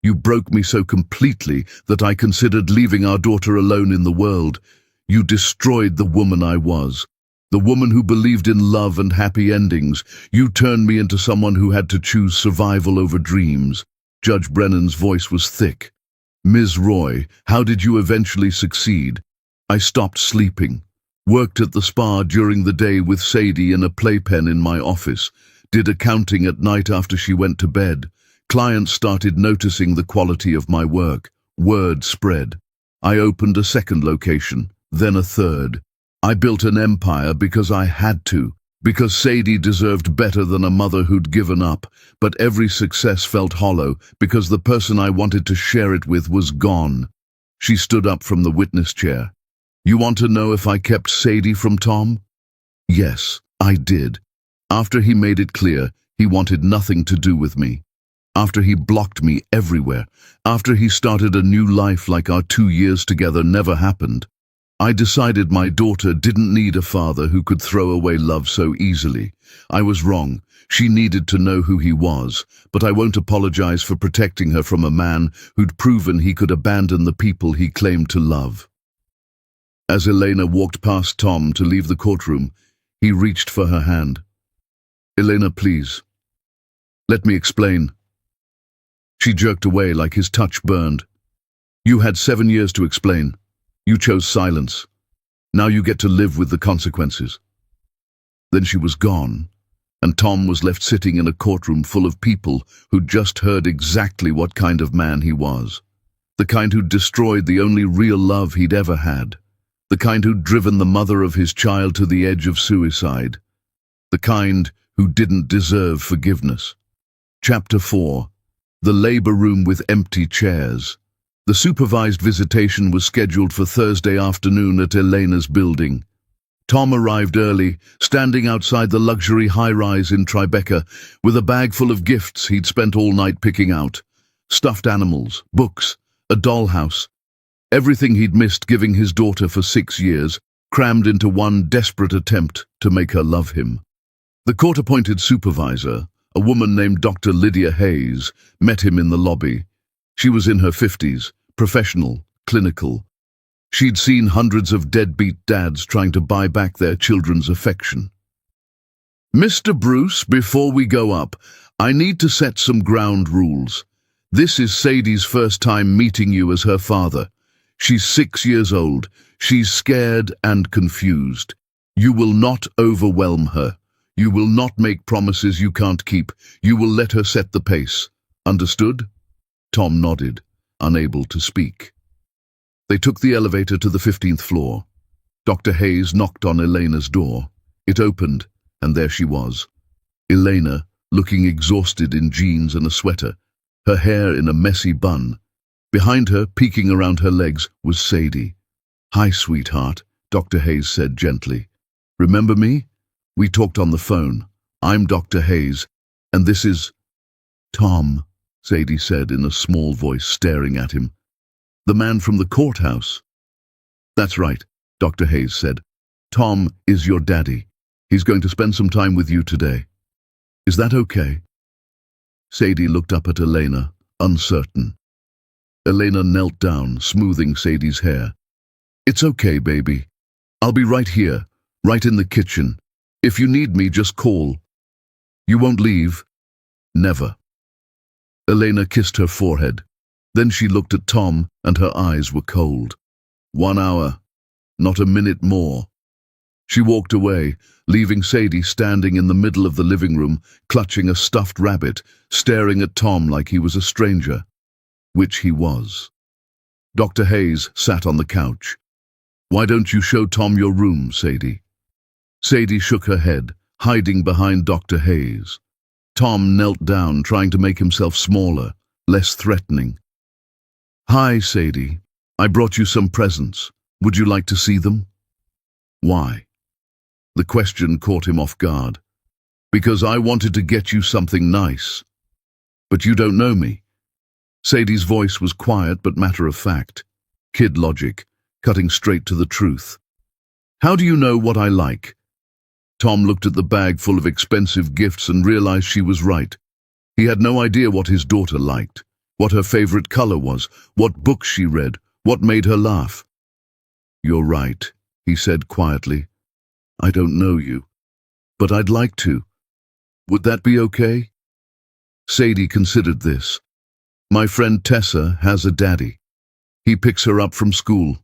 S1: You broke me so completely that I considered leaving our daughter alone in the world. You destroyed the woman I was, the woman who believed in love and happy endings. You turned me into someone who had to choose survival over dreams." Judge Brennan's voice was thick. "Ms. Roy, how did you eventually succeed?" "I stopped sleeping. Worked at the spa during the day with Sadie in a playpen in my office. Did accounting at night after she went to bed. Clients started noticing the quality of my work. Word spread. I opened a second location, then a third. I built an empire because I had to, because Sadie deserved better than a mother who'd given up, but every success felt hollow because the person I wanted to share it with was gone. She stood up from the witness chair. You want to know if I kept Sadie from Tom? Yes, I did. After he made it clear he wanted nothing to do with me. After he blocked me everywhere. After he started a new life like our 2 years together never happened. I decided my daughter didn't need a father who could throw away love so easily. I was wrong. She needed to know who he was, but I won't apologize for protecting her from a man who'd proven he could abandon the people he claimed to love. As Elena walked past Tom to leave the courtroom, he reached for her hand. Elena, please. Let me explain. She jerked away like his touch burned. You had 7 years to explain. You chose silence. Now you get to live with the consequences. Then she was gone, and Tom was left sitting in a courtroom full of people who'd just heard exactly what kind of man he was. The kind who'd destroyed the only real love he'd ever had. The kind who'd driven the mother of his child to the edge of suicide. The kind who didn't deserve forgiveness. Chapter 4. The labor room with empty chairs. The supervised visitation was scheduled for Thursday afternoon at Elena's building. Tom arrived early, standing outside the luxury high-rise in Tribeca, with a bag full of gifts he'd spent all night picking out. Stuffed animals, books, a dollhouse. Everything he'd missed giving his daughter for 6 years, crammed into one desperate attempt to make her love him. The court-appointed supervisor, a woman named Dr. Lydia Hayes, met him in the lobby. She was in her 50s, professional, clinical. She'd seen hundreds of deadbeat dads trying to buy back their children's affection. Mr. Bruce, before we go up, I need to set some ground rules. This is Sadie's first time meeting you as her father. She's 6 years old. She's scared and confused. You will not overwhelm her. You will not make promises you can't keep. You will let her set the pace. Understood? Tom nodded, unable to speak. They took the elevator to the 15th floor. Dr. Hayes knocked on Elena's door. It opened, and there she was. Elena, looking exhausted in jeans and a sweater, her hair in a messy bun. Behind her, peeking around her legs, was Sadie. Hi, sweetheart, Dr. Hayes said gently. Remember me? We talked on the phone. I'm Dr. Hayes, and this is Tom, Sadie said in a small voice, staring at him. The man from the courthouse. That's right, Dr. Hayes said. Tom is your daddy. He's going to spend some time with you today. Is that okay? Sadie looked up at Elena, uncertain. Elena knelt down, smoothing Sadie's hair. It's okay, baby. I'll be right here, right in the kitchen. If you need me, just call. You won't leave? Never. Elena kissed her forehead. Then she looked at Tom, and her eyes were cold. 1 hour, not a minute more. She walked away, leaving Sadie standing in the middle of the living room, clutching a stuffed rabbit, staring at Tom like he was a stranger. Which he was. Dr. Hayes sat on the couch. Why don't you show Tom your room, Sadie? Sadie shook her head, hiding behind Dr. Hayes. Tom knelt down, trying to make himself smaller, less threatening. Hi, Sadie. I brought you some presents. Would you like to see them? Why? The question caught him off guard. Because I wanted to get you something nice. But you don't know me. Sadie's voice was quiet but matter-of-fact. Kid logic, cutting straight to the truth. How do you know what I like? Tom looked at the bag full of expensive gifts and realized she was right. He had no idea what his daughter liked, what her favorite color was, what books she read, what made her laugh. You're right, he said quietly. I don't know you, but I'd like to. Would that be okay? Sadie considered this. My friend Tessa has a daddy. He picks her up from school.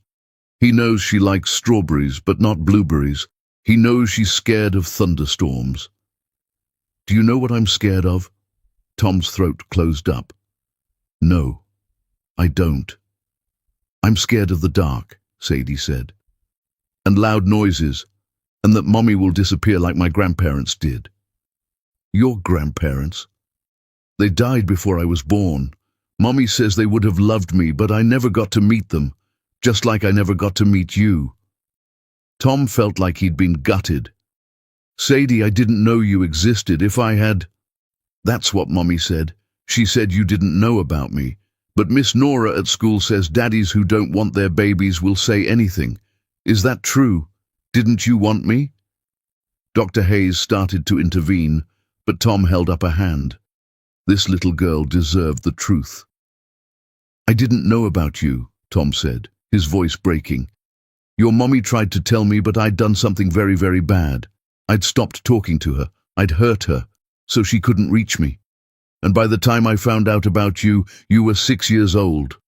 S1: He knows she likes strawberries but not blueberries. He knows she's scared of thunderstorms. Do you know what I'm scared of? Tom's throat closed up. No, I don't. I'm scared of the dark, Sadie said, and loud noises, and that Mommy will disappear like my grandparents did. Your grandparents? They died before I was born. Mommy says they would have loved me, but I never got to meet them, just like I never got to meet you. Tom felt like he'd been gutted. Sadie, I didn't know you existed. If I had... That's what Mommy said. She said you didn't know about me. But Miss Nora at school says daddies who don't want their babies will say anything. Is that true? Didn't you want me? Dr. Hayes started to intervene, but Tom held up a hand. This little girl deserved the truth. I didn't know about you, Tom said, his voice breaking. Your mommy tried to tell me, but I'd done something very, very bad. I'd stopped talking to her. I'd hurt her, so she couldn't reach me. And by the time I found out about you, you were 6 years old.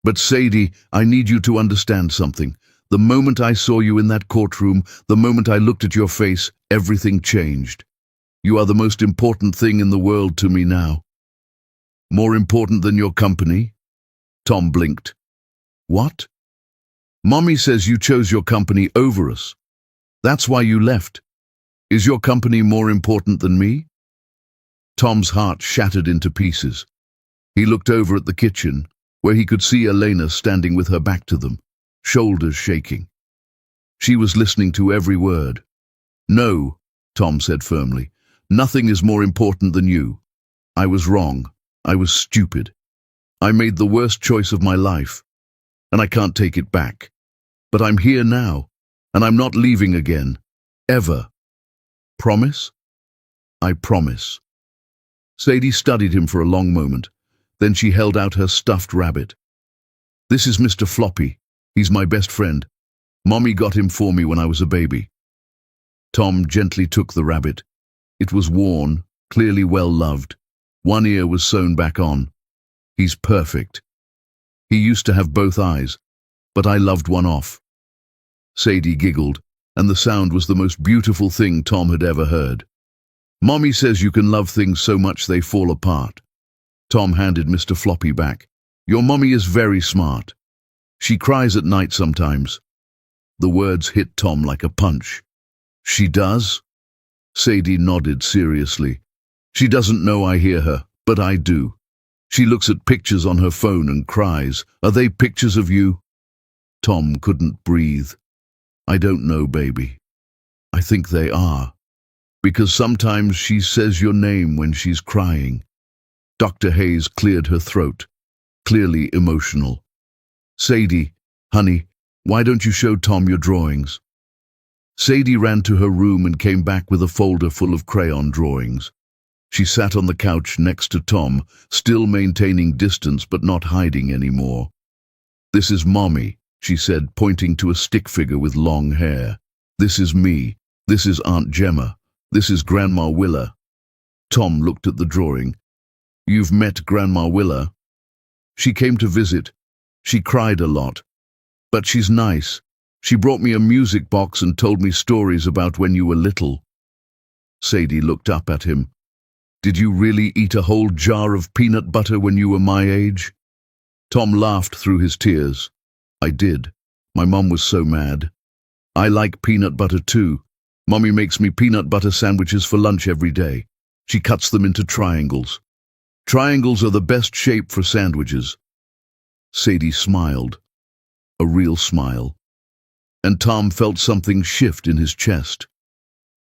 S1: But Sadie, I need you to understand something. The moment I saw you in that courtroom, the moment I looked at your face, everything changed. You are the most important thing in the world to me now. More important than your company? Tom blinked. What? Mommy says you chose your company over us. That's why you left. Is your company more important than me? Tom's heart shattered into pieces. He looked over at the kitchen, where he could see Elena standing with her back to them, shoulders shaking. She was listening to every word. No, Tom said firmly. Nothing is more important than you. I was wrong. I was stupid. I made the worst choice of my life, and I can't take it back. But I'm here now, and I'm not leaving again. Ever. Promise? I promise. Sadie studied him for a long moment. Then she held out her stuffed rabbit. This is Mr. Floppy. He's my best friend. Mommy got him for me when I was a baby. Tom gently took the rabbit. It was worn, clearly well loved. One ear was sewn back on. He's perfect. He used to have both eyes, but I loved one off. Sadie giggled, and the sound was the most beautiful thing Tom had ever heard. Mommy says you can love things so much they fall apart. Tom handed Mr. Floppy back. Your mommy is very smart. She cries at night sometimes. The words hit Tom like a punch. She does? Sadie nodded seriously. She doesn't know I hear her, but I do. She looks at pictures on her phone and cries. Are they pictures of you? Tom couldn't breathe. I don't know, baby. I think they are. Because sometimes she says your name when she's crying. Dr. Hayes cleared her throat, clearly emotional. Sadie, honey, why don't you show Tom your drawings? Sadie ran to her room and came back with a folder full of crayon drawings. She sat on the couch next to Tom, still maintaining distance but not hiding anymore. This is Mommy, she said, pointing to a stick figure with long hair. This is me. This is Aunt Gemma. This is Grandma Willa. Tom looked at the drawing. You've met Grandma Willa? She came to visit. She cried a lot. But she's nice. She brought me a music box and told me stories about when you were little. Sadie looked up at him. Did you really eat a whole jar of peanut butter when you were my age? Tom laughed through his tears. I did. My mom was so mad. I like peanut butter too. Mommy makes me peanut butter sandwiches for lunch every day. She cuts them into triangles. Triangles are the best shape for sandwiches. Sadie smiled. A real smile. And Tom felt something shift in his chest.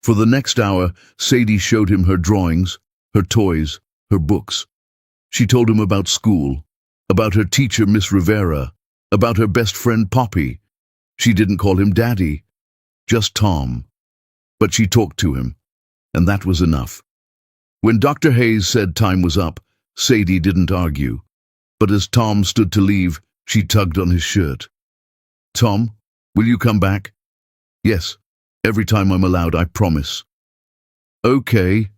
S1: For the next hour, Sadie showed him her drawings, her toys, her books. She told him about school, about her teacher, Miss Rivera, about her best friend, Poppy. She didn't call him Daddy, just Tom. But she talked to him, and that was enough. When Dr. Hayes said time was up, Sadie didn't argue. But as Tom stood to leave, she tugged on his shirt. Tom, will you come back? Yes, every time I'm allowed, I promise. Okay.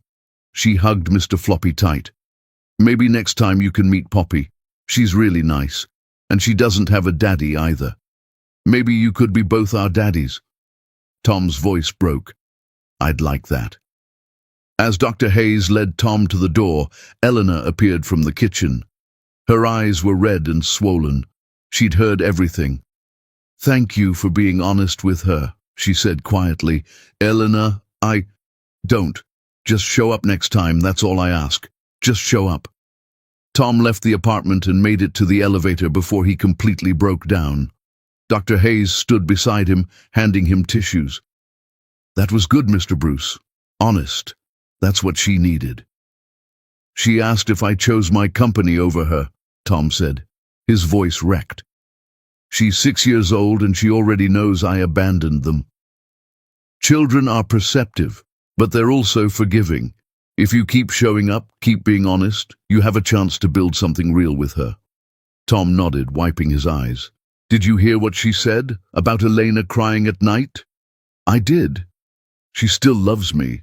S1: She hugged Mr. Floppy tight. Maybe next time you can meet Poppy. She's really nice, and she doesn't have a daddy either. Maybe you could be both our daddies. Tom's voice broke. I'd like that. As Dr. Hayes led Tom to the door, Eleanor appeared from the kitchen. Her eyes were red and swollen. She'd heard everything. "Thank you for being honest with her," she said quietly. "Eleanor, don't. Just show up next time, that's all I ask. Just show up." Tom left the apartment and made it to the elevator before he completely broke down. Dr. Hayes stood beside him, handing him tissues. "That was good, Mr. Bruce. Honest. That's what she needed." "She asked if I chose my company over her," Tom said, his voice wrecked. "She's 6 years old and she already knows I abandoned them." Children are perceptive, but they're also forgiving. If you keep showing up, keep being honest, you have a chance to build something real with her. Tom nodded, wiping his eyes. "Did you hear what she said about Elena crying at night?" "I did. She still loves me."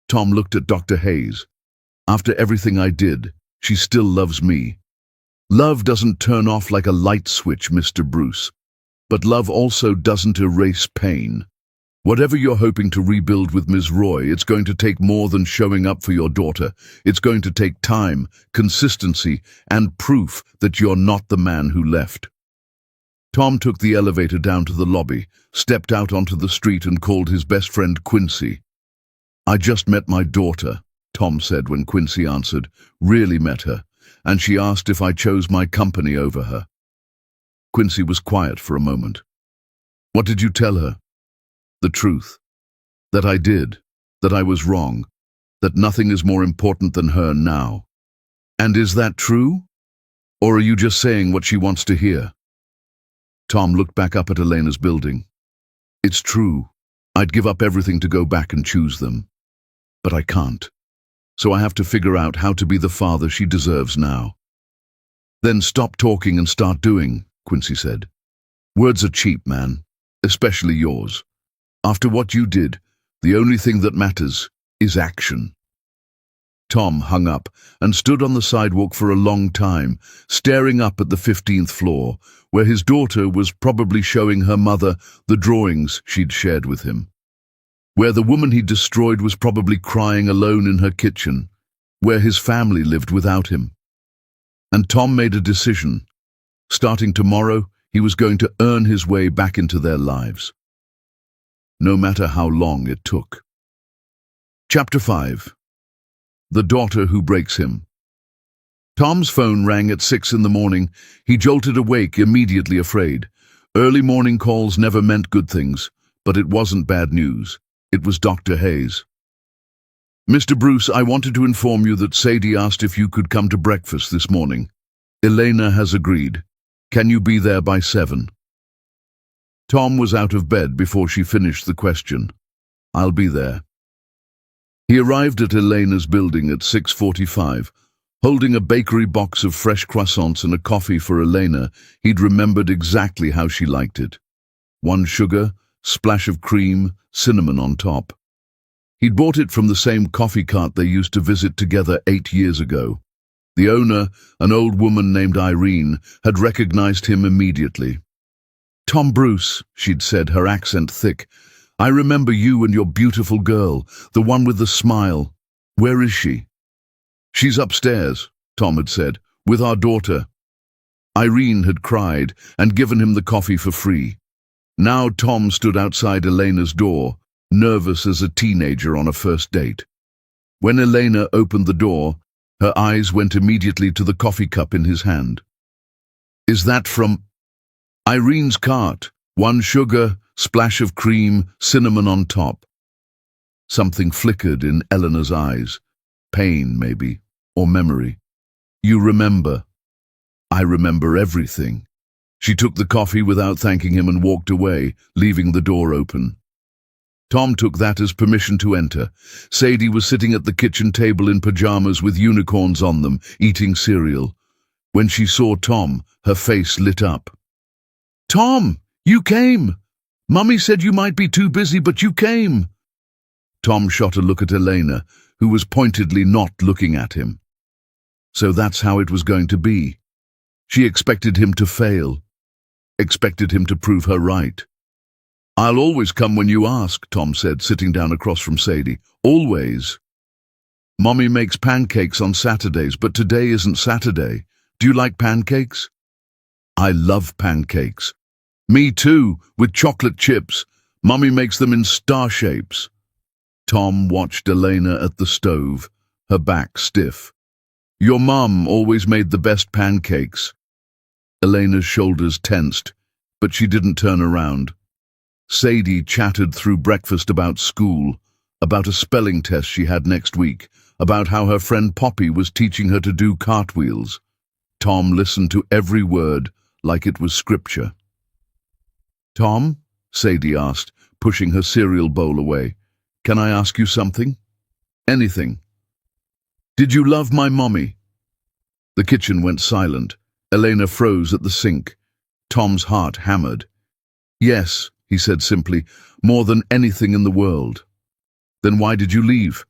S1: Tom looked at Dr. Hayes. "After everything I did, she still loves me." Love doesn't turn off like a light switch, Mr. Bruce. But love also doesn't erase pain. Whatever you're hoping to rebuild with Ms. Roy, it's going to take more than showing up for your daughter. It's going to take time, consistency, and proof that you're not the man who left. Tom took the elevator down to the lobby, stepped out onto the street and called his best friend Quincy. "I just met my daughter," Tom said when Quincy answered. "Really met her, and she asked if I chose my company over her." Quincy was quiet for a moment. "What did you tell her?" "The truth. That I did, that I was wrong, that nothing is more important than her now." "And is that true? Or are you just saying what she wants to hear?" Tom looked back up at Elena's building. "It's true. I'd give up everything to go back and choose them. But I can't. So I have to figure out how to be the father she deserves now." "Then stop talking and start doing," Quincy said. "Words are cheap, man, especially yours. After what you did, the only thing that matters is action." Tom hung up and stood on the sidewalk for a long time, staring up at the 15th floor, where his daughter was probably showing her mother the drawings she'd shared with him. Where the woman he destroyed was probably crying alone in her kitchen, where his family lived without him. And Tom made a decision. Starting tomorrow, he was going to earn his way back into their lives. No matter how long it took. Chapter 5. The Daughter Who Breaks Him. Tom's phone rang at 6 in the morning. He jolted awake, immediately afraid. Early morning calls never meant good things, but it wasn't bad news. It was Dr. Hayes. "Mr. Bruce, I wanted to inform you that Sadie asked if you could come to breakfast this morning. Elena has agreed. Can you be there by 7? Tom was out of bed before she finished the question. "I'll be there." He arrived at Elena's building at 6:45. Holding a bakery box of fresh croissants and a coffee for Elena, he'd remembered exactly how she liked it. 1 sugar, splash of cream, cinnamon on top. He'd bought it from the same coffee cart they used to visit together 8 years ago. The owner, an old woman named Irene, had recognized him immediately. "Tom Bruce," she'd said, her accent thick. "I remember you and your beautiful girl, the one with the smile. Where is she?" "She's upstairs," Tom had said, "with our daughter." Irene had cried and given him the coffee for free. Now Tom stood outside Elena's door, nervous as a teenager on a first date. When Elena opened the door, her eyes went immediately to the coffee cup in his hand. "Is that from Irene's cart? 1 sugar, splash of cream, cinnamon on top." Something flickered in Eleanor's eyes. Pain, maybe, or memory. "You remember." "I remember everything." She took the coffee without thanking him and walked away, leaving the door open. Tom took that as permission to enter. Sadie was sitting at the kitchen table in pajamas with unicorns on them, eating cereal. When she saw Tom, her face lit up. "Tom, you came! Mummy said you might be too busy, but you came." Tom shot a look at Elena, who was pointedly not looking at him. So that's how it was going to be. She expected him to fail, expected him to prove her right. "I'll always come when you ask," Tom said, sitting down across from Sadie. "Always." "Mommy makes pancakes on Saturdays, but today isn't Saturday. Do you like pancakes?" I love pancakes. Me too, with chocolate chips. Mummy makes them in star shapes. Tom watched Elena at the stove, her back stiff. Your mum always made the best pancakes. Elena's shoulders tensed, but she didn't turn around. Sadie chattered through breakfast about school, about a spelling test she had next week, about how her friend Poppy was teaching her to do cartwheels. Tom listened to every word like it was scripture. Tom, Sadie asked, pushing her cereal bowl away, can I ask you something? Anything. Did you love my mommy? The kitchen went silent. Elena froze at the sink. Tom's heart hammered. Yes, he said simply, more than anything in the world. Then why did you leave?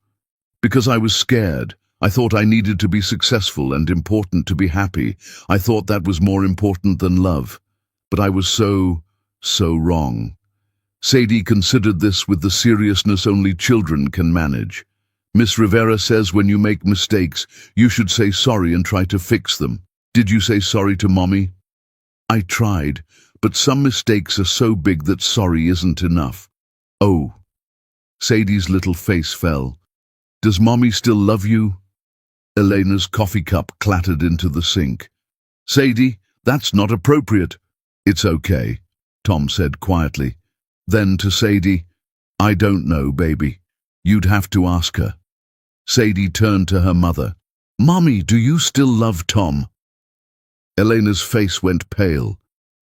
S1: Because I was scared. I thought I needed to be successful and important to be happy. I thought that was more important than love. But I was so wrong. Sadie considered this with the seriousness only children can manage. Miss Rivera says when you make mistakes, you should say sorry and try to fix them. Did you say sorry to Mommy? I tried, but some mistakes are so big that sorry isn't enough. Oh. Sadie's little face fell. Does Mommy still love you? Elena's coffee cup clattered into the sink. Sadie, that's not appropriate. It's okay, Tom said quietly. Then to Sadie, I don't know, baby. You'd have to ask her. Sadie turned to her mother. Mommy, do you still love Tom? Elena's face went pale.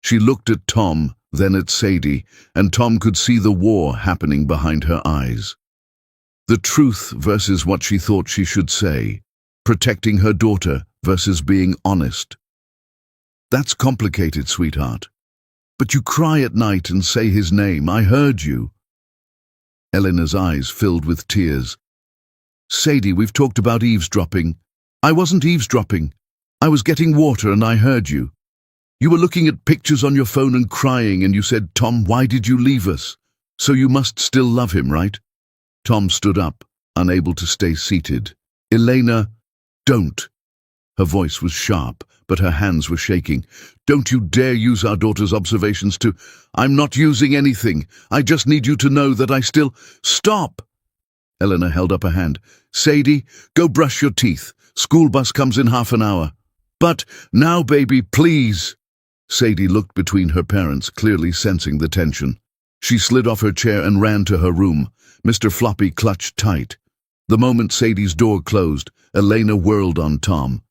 S1: She looked at Tom, then at Sadie, and Tom could see the war happening behind her eyes. The truth versus what she thought she should say. Protecting her daughter versus being honest. That's complicated, sweetheart. But you cry at night and say his name. I heard you. Elena's eyes filled with tears. Sadie, we've talked about eavesdropping. I wasn't eavesdropping. I was getting water and I heard you. You were looking at pictures on your phone and crying, and you said, Tom, why did you leave us? So you must still love him, right? Tom stood up, unable to stay seated. Elena, don't. Her voice was sharp, but her hands were shaking. Don't you dare use our daughter's observations to... I'm not using anything. I just need you to know that I still... Stop! Elena held up a hand. Sadie, go brush your teeth. School bus comes in half an hour. But now, baby, please. Sadie looked between her parents, clearly sensing the tension. She slid off her chair and ran to her room. Mr. Floppy clutched tight. The moment Sadie's door closed, Elena whirled on Tom.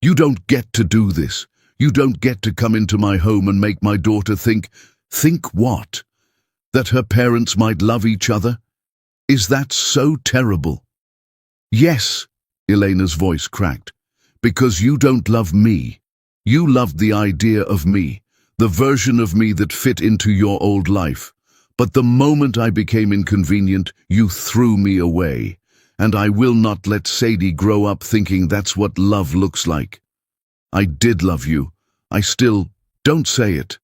S1: You don't get to do this. You don't get to come into my home and make my daughter think... Think what? That her parents might love each other? Is that so terrible? Yes, Elena's voice cracked. Because you don't love me. You loved the idea of me, the version of me that fit into your old life. But the moment I became inconvenient, you threw me away. And I will not let Sadie grow up thinking that's what love looks like. I did love you. I still... Don't say it.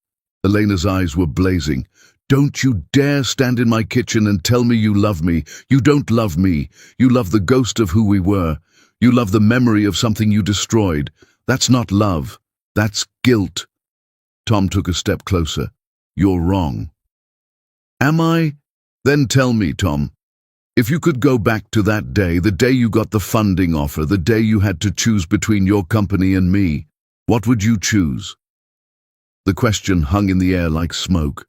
S1: Elena's eyes were blazing. Don't you dare stand in my kitchen and tell me you love me. You don't love me. You love the ghost of who we were. You love the memory of something you destroyed. That's not love. That's guilt. Tom took a step closer. You're wrong. Am I? Then tell me, Tom. If you could go back to that day, the day you got the funding offer, the day you had to choose between your company and me, what would you choose? The question hung in the air like smoke.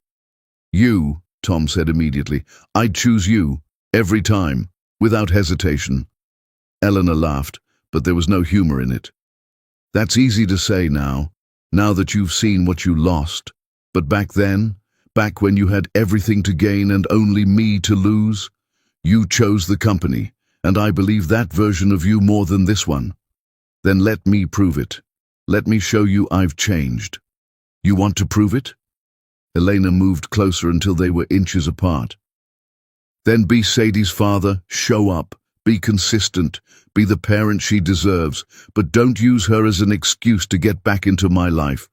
S1: You, Tom said immediately. I'd choose you, every time, without hesitation. Eleanor laughed, but there was no humor in it. That's easy to say now that you've seen what you lost. But back then, back when you had everything to gain and only me to lose, you chose the company, and I believe that version of you more than this one. Then let me prove it. Let me show you I've changed. You want to prove it? Elena moved closer until they were inches apart. Then be Sadie's father, show up, be consistent, be the parent she deserves, but don't use her as an excuse to get back into my life.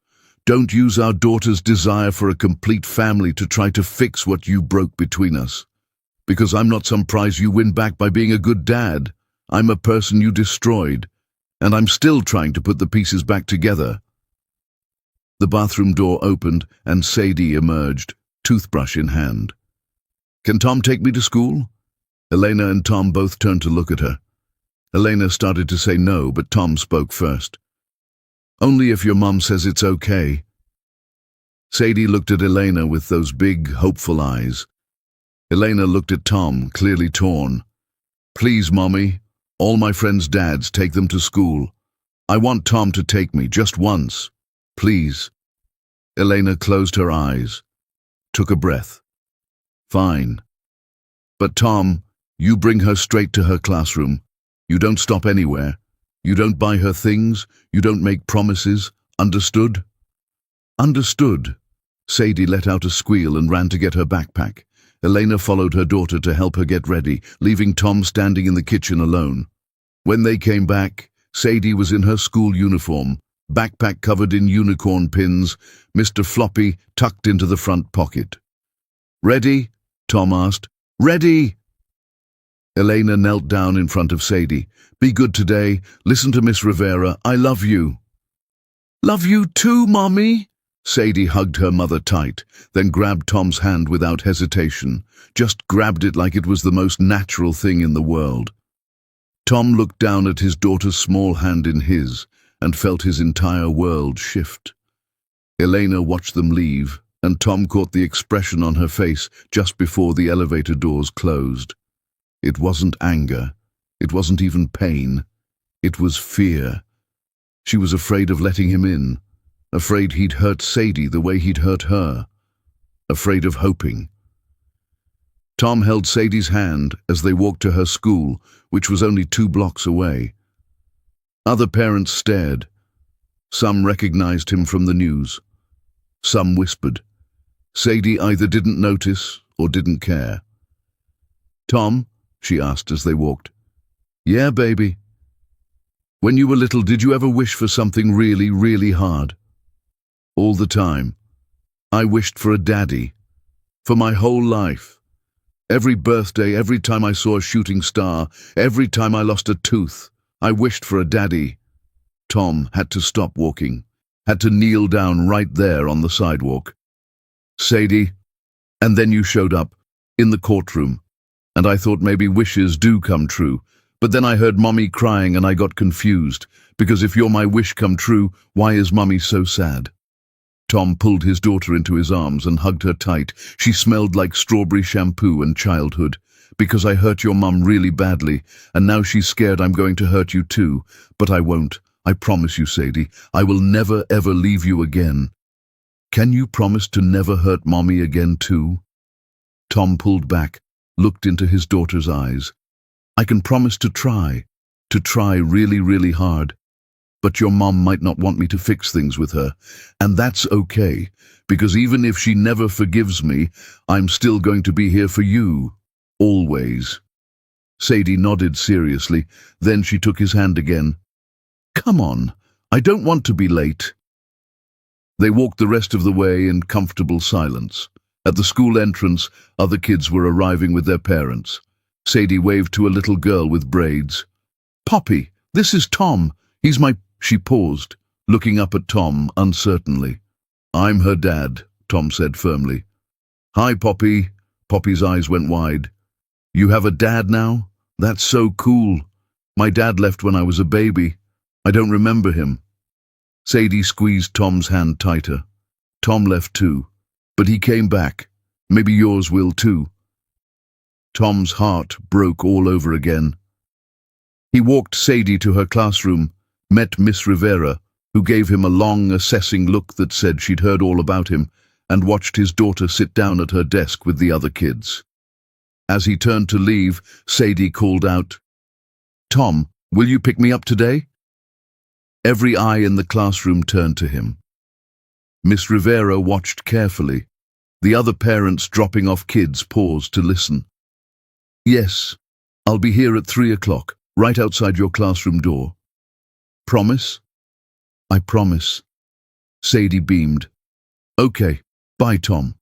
S1: Don't use our daughter's desire for a complete family to try to fix what you broke between us. Because I'm not some prize you win back by being a good dad. I'm a person you destroyed, and I'm still trying to put the pieces back together. The bathroom door opened and Sadie emerged, toothbrush in hand. "Can Tom take me to school?" Elena and Tom both turned to look at her. Elena started to say no, but Tom spoke first. "Only if your mum says it's okay." Sadie looked at Elena with those big, hopeful eyes. Elena looked at Tom, clearly torn. "Please, Mommy, all my friends' dads take them to school. I want Tom to take me, just once. Please." Elena closed her eyes, took a breath. "Fine. But Tom, you bring her straight to her classroom. You don't stop anywhere. You don't buy her things. You don't make promises. Understood?" "Understood." Sadie let out a squeal and ran to get her backpack. Elena followed her daughter to help her get ready, leaving Tom standing in the kitchen alone. When they came back, Sadie was in her school uniform, backpack covered in unicorn pins, Mr. Floppy tucked into the front pocket. "Ready?" Tom asked. "Ready!" Elena knelt down in front of Sadie. "Be good today. Listen to Miss Rivera. I love you." "Love you too, Mommy." Sadie hugged her mother tight, then grabbed Tom's hand without hesitation, just grabbed it like it was the most natural thing in the world. Tom looked down at his daughter's small hand in his and felt his entire world shift. Elena watched them leave, and Tom caught the expression on her face just before the elevator doors closed. It wasn't anger. It wasn't even pain. It was fear. She was afraid of letting him in, afraid he'd hurt Sadie the way he'd hurt her, afraid of hoping. Tom held Sadie's hand as they walked to her school, which was only 2 blocks away. Other parents stared. Some recognized him from the news. Some whispered. Sadie either didn't notice or didn't care. "Tom," she asked as they walked. "Yeah, baby." "When you were little, did you ever wish for something really, really hard?" "All the time. I wished for a daddy. For my whole life. Every birthday, every time I saw a shooting star, every time I lost a tooth, I wished for a daddy." Tom had to stop walking, had to kneel down right there on the sidewalk. "Sadie, and then you showed up, in the courtroom, and I thought maybe wishes do come true, but then I heard Mommy crying and I got confused, because if you're my wish come true, why is Mommy so sad?" Tom pulled his daughter into his arms and hugged her tight. She smelled like strawberry shampoo and childhood. "Because I hurt your mum really badly, and now she's scared I'm going to hurt you too. But I won't. I promise you, Sadie. I will never ever leave you again." "Can you promise to never hurt Mommy again too?" Tom pulled back, looked into his daughter's eyes. "I can promise to try really, really hard. But your mom might not want me to fix things with her, and that's okay, because even if she never forgives me, I'm still going to be here for you, always." Sadie nodded seriously, then she took his hand again. "Come on, I don't want to be late." They walked the rest of the way in comfortable silence. At the school entrance, other kids were arriving with their parents. Sadie waved to a little girl with braids. "Poppy, this is Tom. He's my—" She paused, looking up at Tom uncertainly. "I'm her dad," Tom said firmly. "Hi, Poppy." Poppy's eyes went wide. "You have a dad now? That's so cool. My dad left when I was a baby. I don't remember him." Sadie squeezed Tom's hand tighter. "Tom left too, but he came back. Maybe yours will too." Tom's heart broke all over again. He walked Sadie to her classroom, met Miss Rivera, who gave him a long, assessing look that said she'd heard all about him, and watched his daughter sit down at her desk with the other kids. As he turned to leave, Sadie called out, "Tom, will you pick me up today?" Every eye in the classroom turned to him. Miss Rivera watched carefully. The other parents dropping off kids paused to listen. "Yes, I'll be here at 3 o'clock, right outside your classroom door." "Promise?" "I promise." Sadie beamed. "Okay, bye, Tom."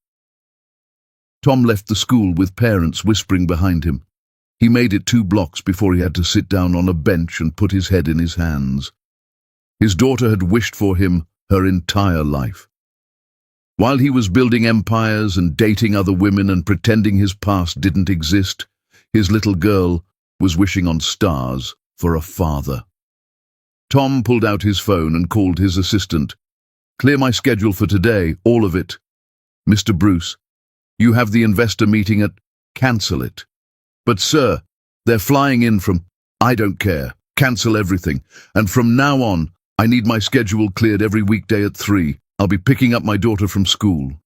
S1: Tom left the school with parents whispering behind him. He made it 2 blocks before he had to sit down on a bench and put his head in his hands. His daughter had wished for him her entire life. While he was building empires and dating other women and pretending his past didn't exist, his little girl was wishing on stars for a father. Tom pulled out his phone and called his assistant. "Clear my schedule for today, all of it." "Mr. Bruce, you have the investor meeting at—" "Cancel it." "But sir, they're flying in from—" "I don't care. Cancel everything. And from now on, I need my schedule cleared every weekday at 3. I'll be picking up my daughter from school."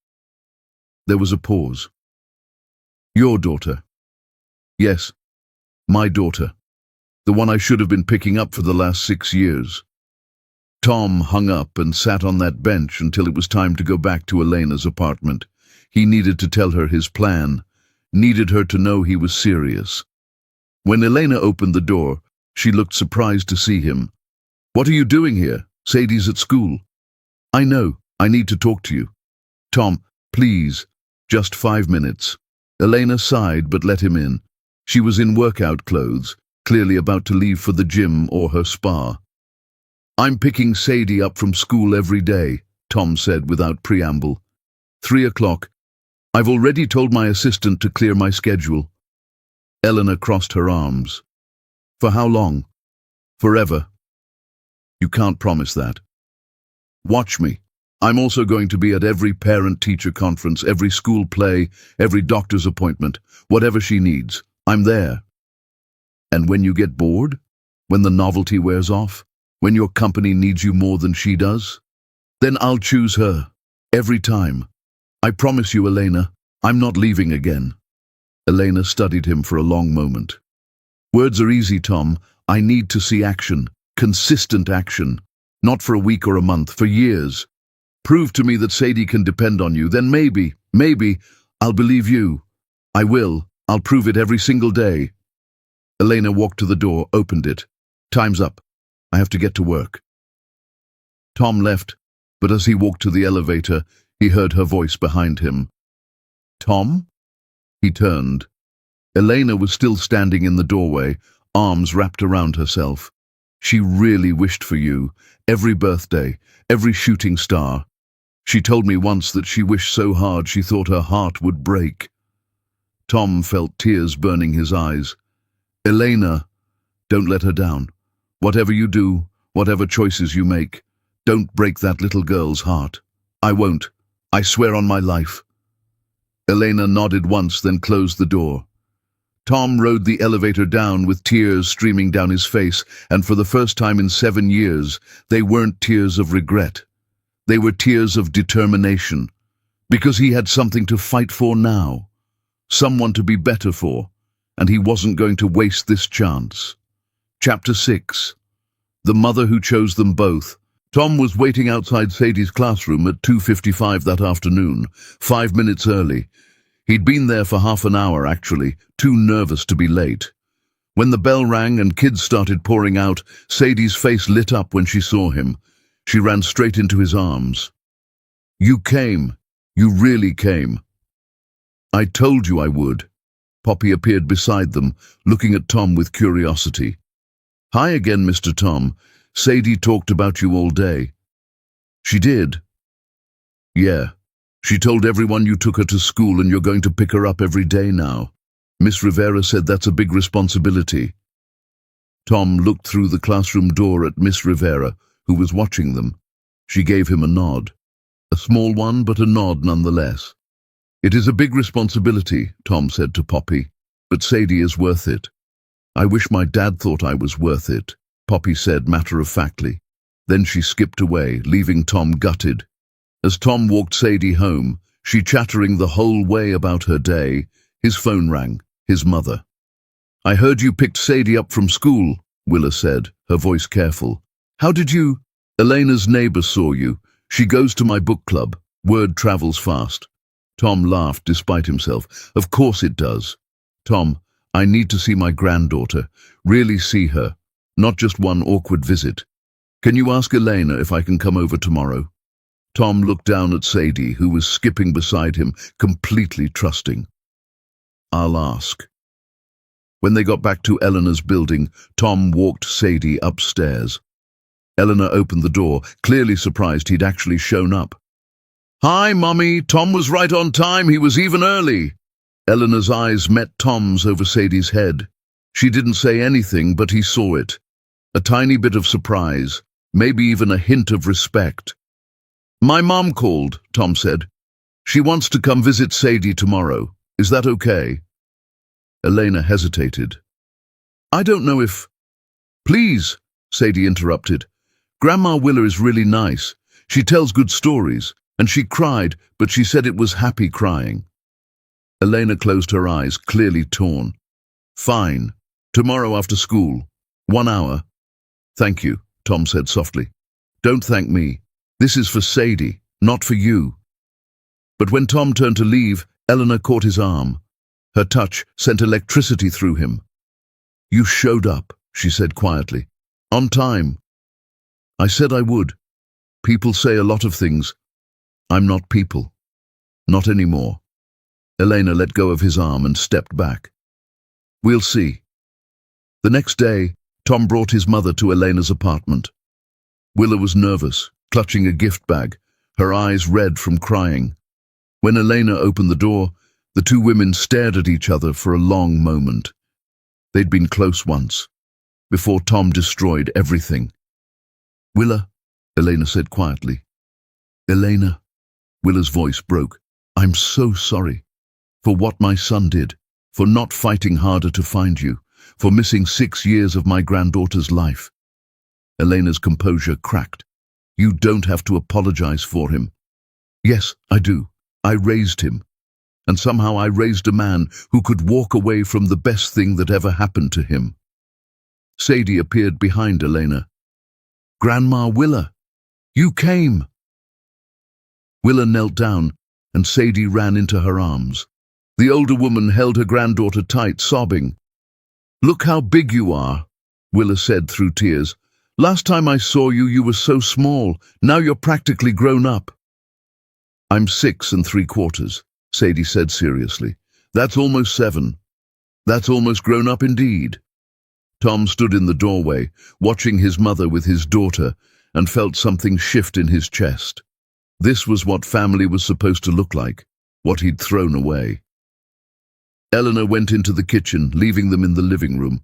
S1: There was a pause. "Your daughter?" "Yes, my daughter. The one I should have been picking up for the last 6 years." Tom hung up and sat on that bench until it was time to go back to Elena's apartment. He needed to tell her his plan, needed her to know he was serious. When Elena opened the door, she looked surprised to see him. "What are you doing here? Sadie's at school." "I know. I need to talk to you." "Tom, please, just 5 minutes." Elena sighed but let him in. She was in workout clothes, clearly about to leave for the gym or her spa. "I'm picking Sadie up from school every day," Tom said without preamble. 3 o'clock. "I've already told my assistant to clear my schedule." Elena crossed her arms. "For how long?" "Forever." "You can't promise that." "Watch me. I'm also going to be at every parent-teacher conference, every school play, every doctor's appointment, whatever she needs. I'm there." "And when you get bored? When the novelty wears off? When your company needs you more than she does? Then I'll choose her. Every time. I promise you, Elena, I'm not leaving again." Elena studied him for a long moment. "Words are easy, Tom. I need to see action. Consistent action. Not for a week or a month, for years. Prove to me that Sadie can depend on you, then maybe, I'll believe you. I will. I'll prove it every single day." Elena walked to the door, opened it. "Time's up. I have to get to work." Tom left, but as he walked to the elevator, he heard her voice behind him. "Tom?" He turned. Elena was still standing in the doorway, arms wrapped around herself. "She really wished for you, every birthday, every shooting star. She told me once that she wished so hard she thought her heart would break." Tom felt tears burning his eyes. "Elena, don't let her down. Whatever you do, whatever choices you make, don't break that little girl's heart." "I won't. I swear on my life." Elena nodded once, then closed the door. Tom rode the elevator down with tears streaming down his face, and for the first time in 7 years, they weren't tears of regret. They were tears of determination, because he had something to fight for now, someone to be better for, and he wasn't going to waste this chance. Chapter 6. The Mother Who Chose Them Both. Tom was waiting outside Sadie's classroom at 2:55 that afternoon, 5 minutes early. He'd been there for half an hour, actually, too nervous to be late. When the bell rang and kids started pouring out, Sadie's face lit up when she saw him. She ran straight into his arms. "You came. You really came." "I told you I would." Poppy appeared beside them, looking at Tom with curiosity. "Hi again, Mr. Tom. Sadie talked about you all day." "She did?" "Yeah. She told everyone you took her to school and you're going to pick her up every day now. Miss Rivera said that's a big responsibility." Tom looked through the classroom door at Miss Rivera, who was watching them. She gave him a nod. A small one, but a nod nonetheless. "It is a big responsibility," Tom said to Poppy, "but Sadie is worth it." "I wish my dad thought I was worth it," Poppy said matter-of-factly. Then she skipped away, leaving Tom gutted. As Tom walked Sadie home, she chattering the whole way about her day, his phone rang, his mother. "I heard you picked Sadie up from school," Willa said, her voice careful. "How did you—" "Elena's neighbor saw you. She goes to my book club. Word travels fast." Tom laughed despite himself. "Of course it does." "Tom, I need to see my granddaughter. Really see her. Not just one awkward visit. Can you ask Elena if I can come over tomorrow?" Tom looked down at Sadie, who was skipping beside him, completely trusting. "I'll ask." When they got back to Eleanor's building, Tom walked Sadie upstairs. Eleanor opened the door, clearly surprised he'd actually shown up. "Hi, Mommy. Tom was right on time. He was even early." Eleanor's eyes met Tom's over Sadie's head. She didn't say anything, but he saw it. A tiny bit of surprise, maybe even a hint of respect. "My mom called," Tom said. "She wants to come visit Sadie tomorrow. Is that okay?" Elena hesitated. "I don't know if—" "Please," Sadie interrupted. "Grandma Willa is really nice. She tells good stories, and she cried, but she said it was happy crying." Elena closed her eyes, clearly torn. "Fine. Tomorrow after school. 1 hour." "Thank you," Tom said softly. "Don't thank me. This is for Sadie, not for you." But when Tom turned to leave, Eleanor caught his arm. Her touch sent electricity through him. "You showed up," she said quietly. "On time." "I said I would. People say a lot of things. I'm not people. Not anymore." Elena let go of his arm and stepped back. "We'll see." The next day, Tom brought his mother to Elena's apartment. Willa was nervous, clutching a gift bag, her eyes red from crying. When Elena opened the door, the two women stared at each other for a long moment. They'd been close once, before Tom destroyed everything. "Willa," Elena said quietly. "Elena," Willa's voice broke. "I'm so sorry. For what my son did, for not fighting harder to find you, for missing 6 years of my granddaughter's life." Elena's composure cracked. "You don't have to apologize for him." "Yes, I do. I raised him. And somehow I raised a man who could walk away from the best thing that ever happened to him." Sadie appeared behind Elena. "Grandma Willa, you came." Willa knelt down, and Sadie ran into her arms. The older woman held her granddaughter tight, sobbing. "Look how big you are," Willa said through tears. "Last time I saw you, you were so small. Now you're practically grown up." "I'm 6 3/4, Sadie said seriously. "That's almost 7. That's almost grown up indeed." Tom stood in the doorway, watching his mother with his daughter, and felt something shift in his chest. This was what family was supposed to look like, what he'd thrown away. Eleanor went into the kitchen, leaving them in the living room.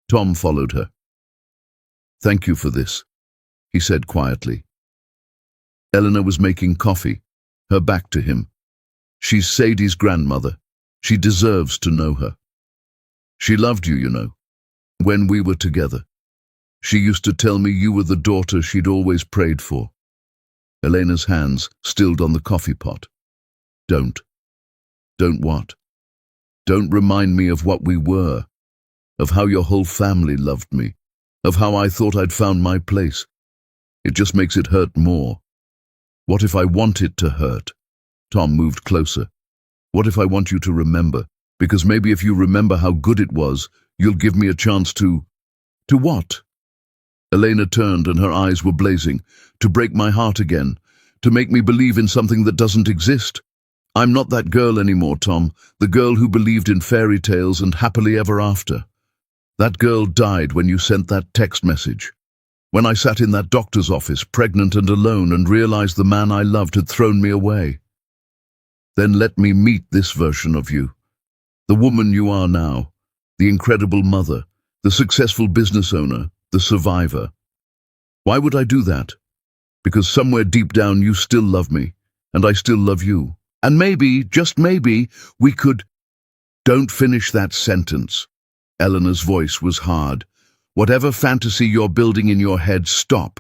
S1: Tom followed her. "Thank you for this," he said quietly. Eleanor was making coffee, her back to him. "She's Sadie's grandmother. She deserves to know her. She loved you, you know, when we were together. She used to tell me you were the daughter she'd always prayed for." Elena's hands stilled on the coffee pot. Don't what? Don't remind me of what we were, of how your whole family loved me, of how I thought I'd found my place. It just makes it hurt more." "What if I want it to hurt?" Tom moved closer. "What if I want you to remember? Because maybe if you remember how good it was, you'll give me a chance to—" "To what?" Elena turned and her eyes were blazing. "To break my heart again, to make me believe in something that doesn't exist. I'm not that girl anymore, Tom, the girl who believed in fairy tales and happily ever after. That girl died when you sent that text message. When I sat in that doctor's office, pregnant and alone, and realized the man I loved had thrown me away. Then let me meet this version of you. The woman you are now, the incredible mother, the successful business owner, the survivor. Why would I do that? Because somewhere deep down you still love me, and I still love you. And maybe, just maybe, we could—" "Don't finish that sentence." Eleanor's voice was hard. "Whatever fantasy you're building in your head, stop.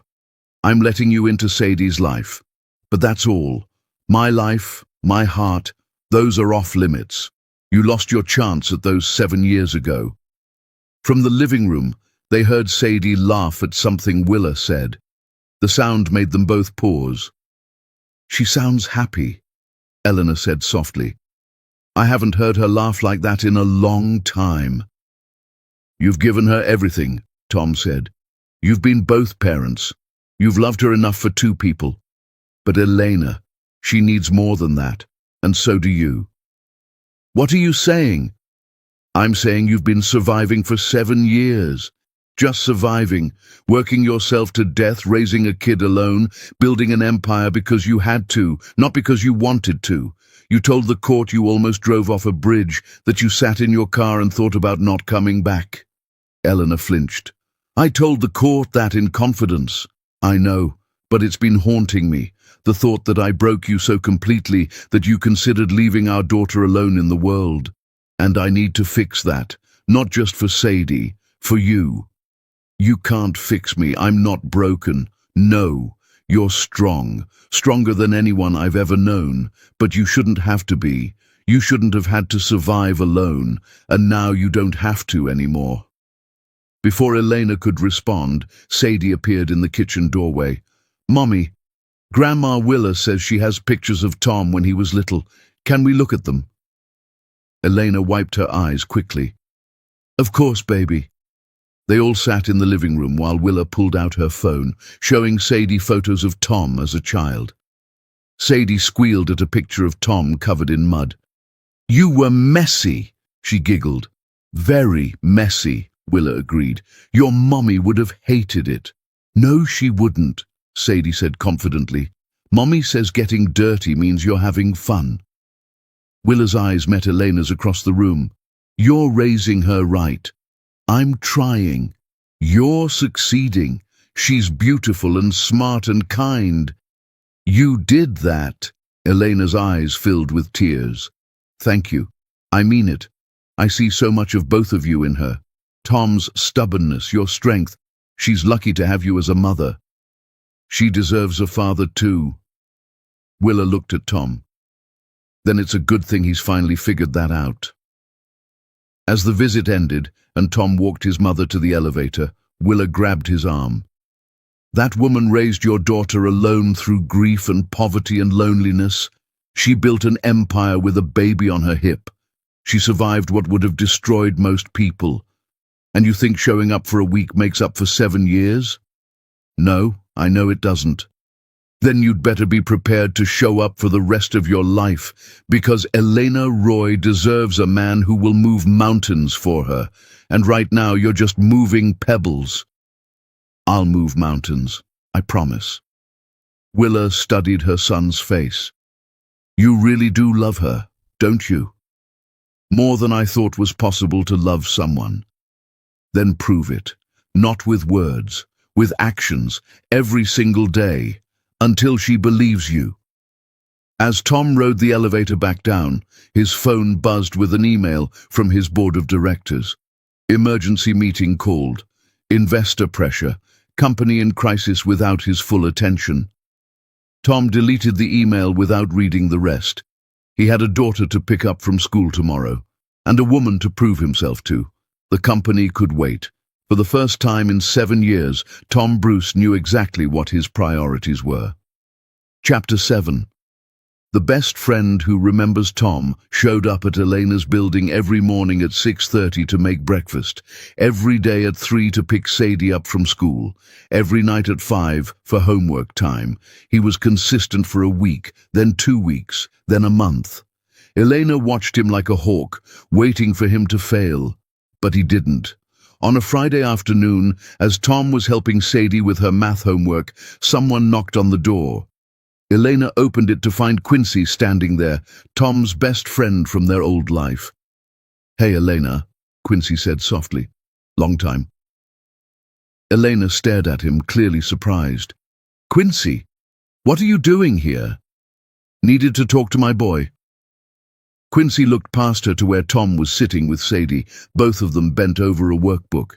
S1: I'm letting you into Sadie's life. But that's all. My life, my heart, those are off limits. You lost your chance at those 7 years ago." From the living room, they heard Sadie laugh at something Willa said. The sound made them both pause. "She sounds happy," Eleanor said softly. "I haven't heard her laugh like that in a long time." "You've given her everything," Tom said. "You've been both parents. You've loved her enough for 2 people. But Elena, she needs more than that, and so do you." "What are you saying?" "I'm saying you've been surviving for 7 years. Just surviving, working yourself to death, raising a kid alone, building an empire because you had to, not because you wanted to. You told the court you almost drove off a bridge, that you sat in your car and thought about not coming back. Eleanor flinched. I told the court that in confidence. I know, but it's been haunting me. The thought that I broke you so completely that you considered leaving our daughter alone in the world. And I need to fix that, not just for Sadie, for you. You can't fix me. I'm not broken. No, you're strong, stronger than anyone I've ever known, but you shouldn't have to be. You shouldn't have had to survive alone, and now you don't have to anymore. Before Elena could respond, Sadie appeared in the kitchen doorway. Mommy, Grandma Willa says she has pictures of Tom when he was little. Can we look at them? Elena wiped her eyes quickly. Of course, baby. They all sat in the living room while Willa pulled out her phone, showing Sadie photos of Tom as a child. Sadie squealed at a picture of Tom covered in mud. You were messy, she giggled. Very messy, Willa agreed. Your mommy would have hated it. No, she wouldn't, Sadie said confidently. Mommy says getting dirty means you're having fun. Willa's eyes met Elena's across the room. You're raising her right. I'm trying. You're succeeding. She's beautiful and smart and kind. You did that. Elena's eyes filled with tears. Thank you. I mean it. I see so much of both of you in her. Tom's stubbornness, your strength. She's lucky to have you as a mother. She deserves a father too. Willa looked at Tom. Then it's a good thing he's finally figured that out. As the visit ended and Tom walked his mother to the elevator, Willa grabbed his arm. That woman raised your daughter alone through grief and poverty and loneliness. She built an empire with a baby on her hip. She survived what would have destroyed most people. And you think showing up for a week makes up for 7 years? No, I know it doesn't. Then you'd better be prepared to show up for the rest of your life, because Elena Roy deserves a man who will move mountains for her, and right now you're just moving pebbles. I'll move mountains, I promise. Willa studied her son's face. You really do love her, don't you? More than I thought was possible to love someone. Then prove it, not with words, with actions, every single day, until she believes you. As Tom rode the elevator back down, his phone buzzed with an email from his board of directors. Emergency meeting called. Investor pressure. Company in crisis without his full attention. Tom deleted the email without reading the rest. He had a daughter to pick up from school tomorrow, and a woman to prove himself to. The company could wait. For the first time in 7 years, Tom Bruce knew exactly what his priorities were. Chapter 7. The best friend who remembers Tom showed up at Elena's building every morning at 6:30 to make breakfast, every day at 3 to pick Sadie up from school, every night at 5 for homework time. He was consistent for a week, then 2 weeks, then a month. Elena watched him like a hawk, waiting for him to fail. But he didn't. On a Friday afternoon, as Tom was helping Sadie with her math homework, someone knocked on the door. Elena opened it to find Quincy standing there, Tom's best friend from their old life. Hey, Elena, Quincy said softly. Long time. Elena stared at him, clearly surprised. Quincy, what are you doing here? Needed to talk to my boy. Quincy looked past her to where Tom was sitting with Sadie, both of them bent over a workbook.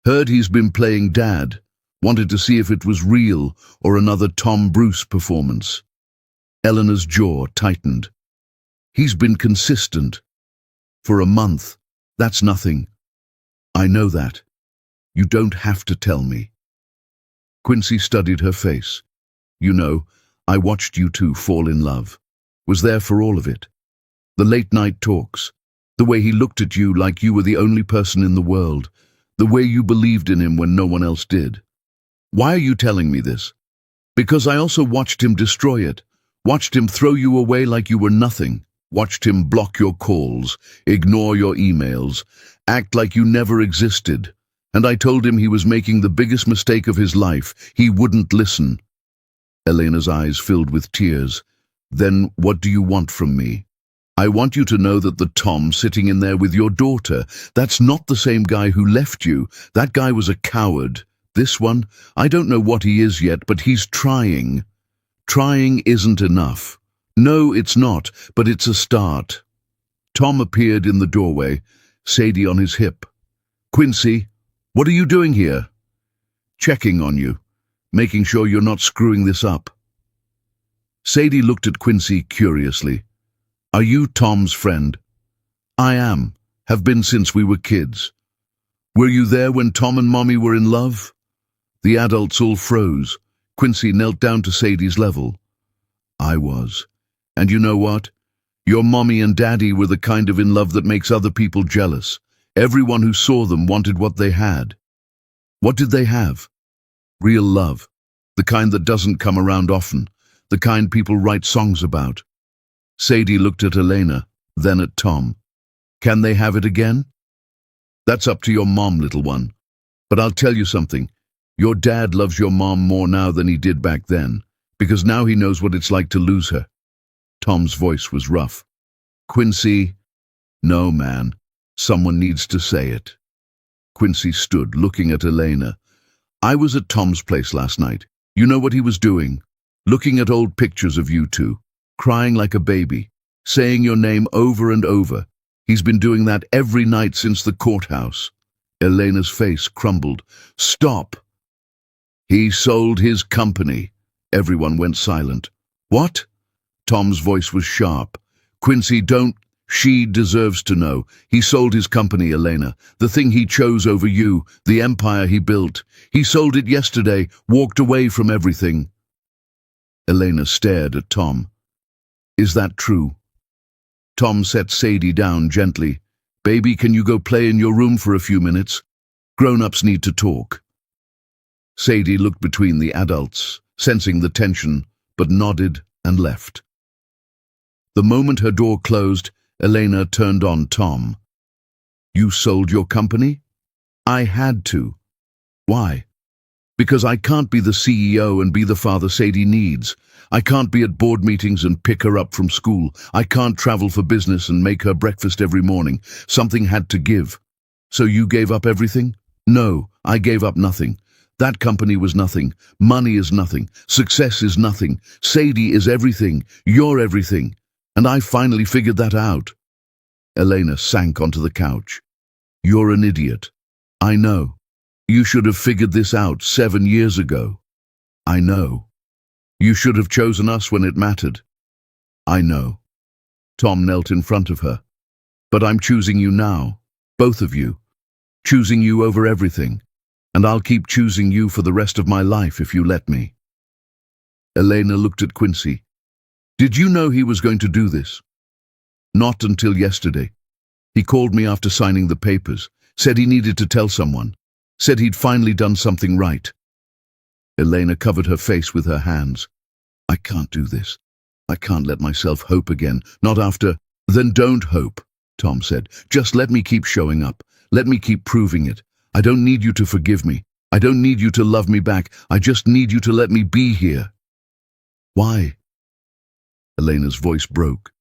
S1: Heard he's been playing dad. Wanted to see if it was real or another Tom Bruce performance. Eleanor's jaw tightened. He's been consistent. For a month. That's nothing. I know that. You don't have to tell me. Quincy studied her face. You know, I watched you two fall in love. Was there for all of it. The late-night talks, the way he looked at you like you were the only person in the world, the way you believed in him when no one else did. Why are you telling me this? Because I also watched him destroy it, watched him throw you away like you were nothing, watched him block your calls, ignore your emails, act like you never existed, And I told him he was making the biggest mistake of his life. He wouldn't listen. Elena's eyes filled with tears. Then what do you want from me? I want you to know that the Tom sitting in there with your daughter, that's not the same guy who left you. That guy was a coward. This one, I don't know what he is yet, but he's trying. Trying isn't enough. No, it's not, but it's a start. Tom appeared in the doorway, Sadie on his hip. Quincy, what are you doing here? Checking on you, making sure you're not screwing this up. Sadie looked at Quincy curiously. Are you Tom's friend? I am, have been since we were kids. Were you there when Tom and Mommy were in love? The adults all froze. Quincy knelt down to Sadie's level. I was. And you know what? Your Mommy and Daddy were the kind of in love that makes other people jealous. Everyone who saw them wanted what they had. What did they have? Real love. The kind that doesn't come around often. The kind people write songs about. Sadie looked at Elena, then at Tom. Can they have it again? That's up to your mom, little one. But I'll tell you something. Your dad loves your mom more now than he did back then, because now he knows what it's like to lose her. Tom's voice was rough. Quincy, no, man. Someone needs to say it. Quincy stood, looking at Elena. I was at Tom's place last night. You know what he was doing? Looking at old pictures of you two. Crying like a baby, saying your name over and over. He's been doing that every night since the courthouse. Elena's face crumbled. Stop! He sold his company. Everyone went silent. What? Tom's voice was sharp. Quincy, don't. She deserves to know. He sold his company, Elena. The thing he chose over you, the empire he built. He sold it yesterday, walked away from everything. Elena stared at Tom. Is that true? Tom set Sadie down gently. Baby, can you go play in your room for a few minutes? Grown-ups need to talk. Sadie looked between the adults, sensing the tension, but nodded and left. The moment her door closed, Elena turned on Tom. You sold your company? I had to. Why? Because I can't be the CEO and be the father Sadie needs. I can't be at board meetings and pick her up from school. I can't travel for business and make her breakfast every morning. Something had to give. So you gave up everything? No, I gave up nothing. That company was nothing. Money is nothing. Success is nothing. Sadie is everything. You're everything. And I finally figured that out. Elena sank onto the couch. You're an idiot. I know. You should have figured this out 7 years ago. I know. You should have chosen us when it mattered. I know. Tom knelt in front of her. But I'm choosing you now. Both of you. Choosing you over everything. And I'll keep choosing you for the rest of my life if you let me. Elena looked at Quincy. Did you know he was going to do this? Not until yesterday. He called me after signing the papers, said he needed to tell someone, said he'd finally done something right. Elena covered her face with her hands. I can't do this. I can't let myself hope again, not after. Then don't hope, Tom said. Just let me keep showing up. Let me keep proving it. I don't need you to forgive me. I don't need you to love me back. I just need you to let me be here. Why? Elena's voice broke.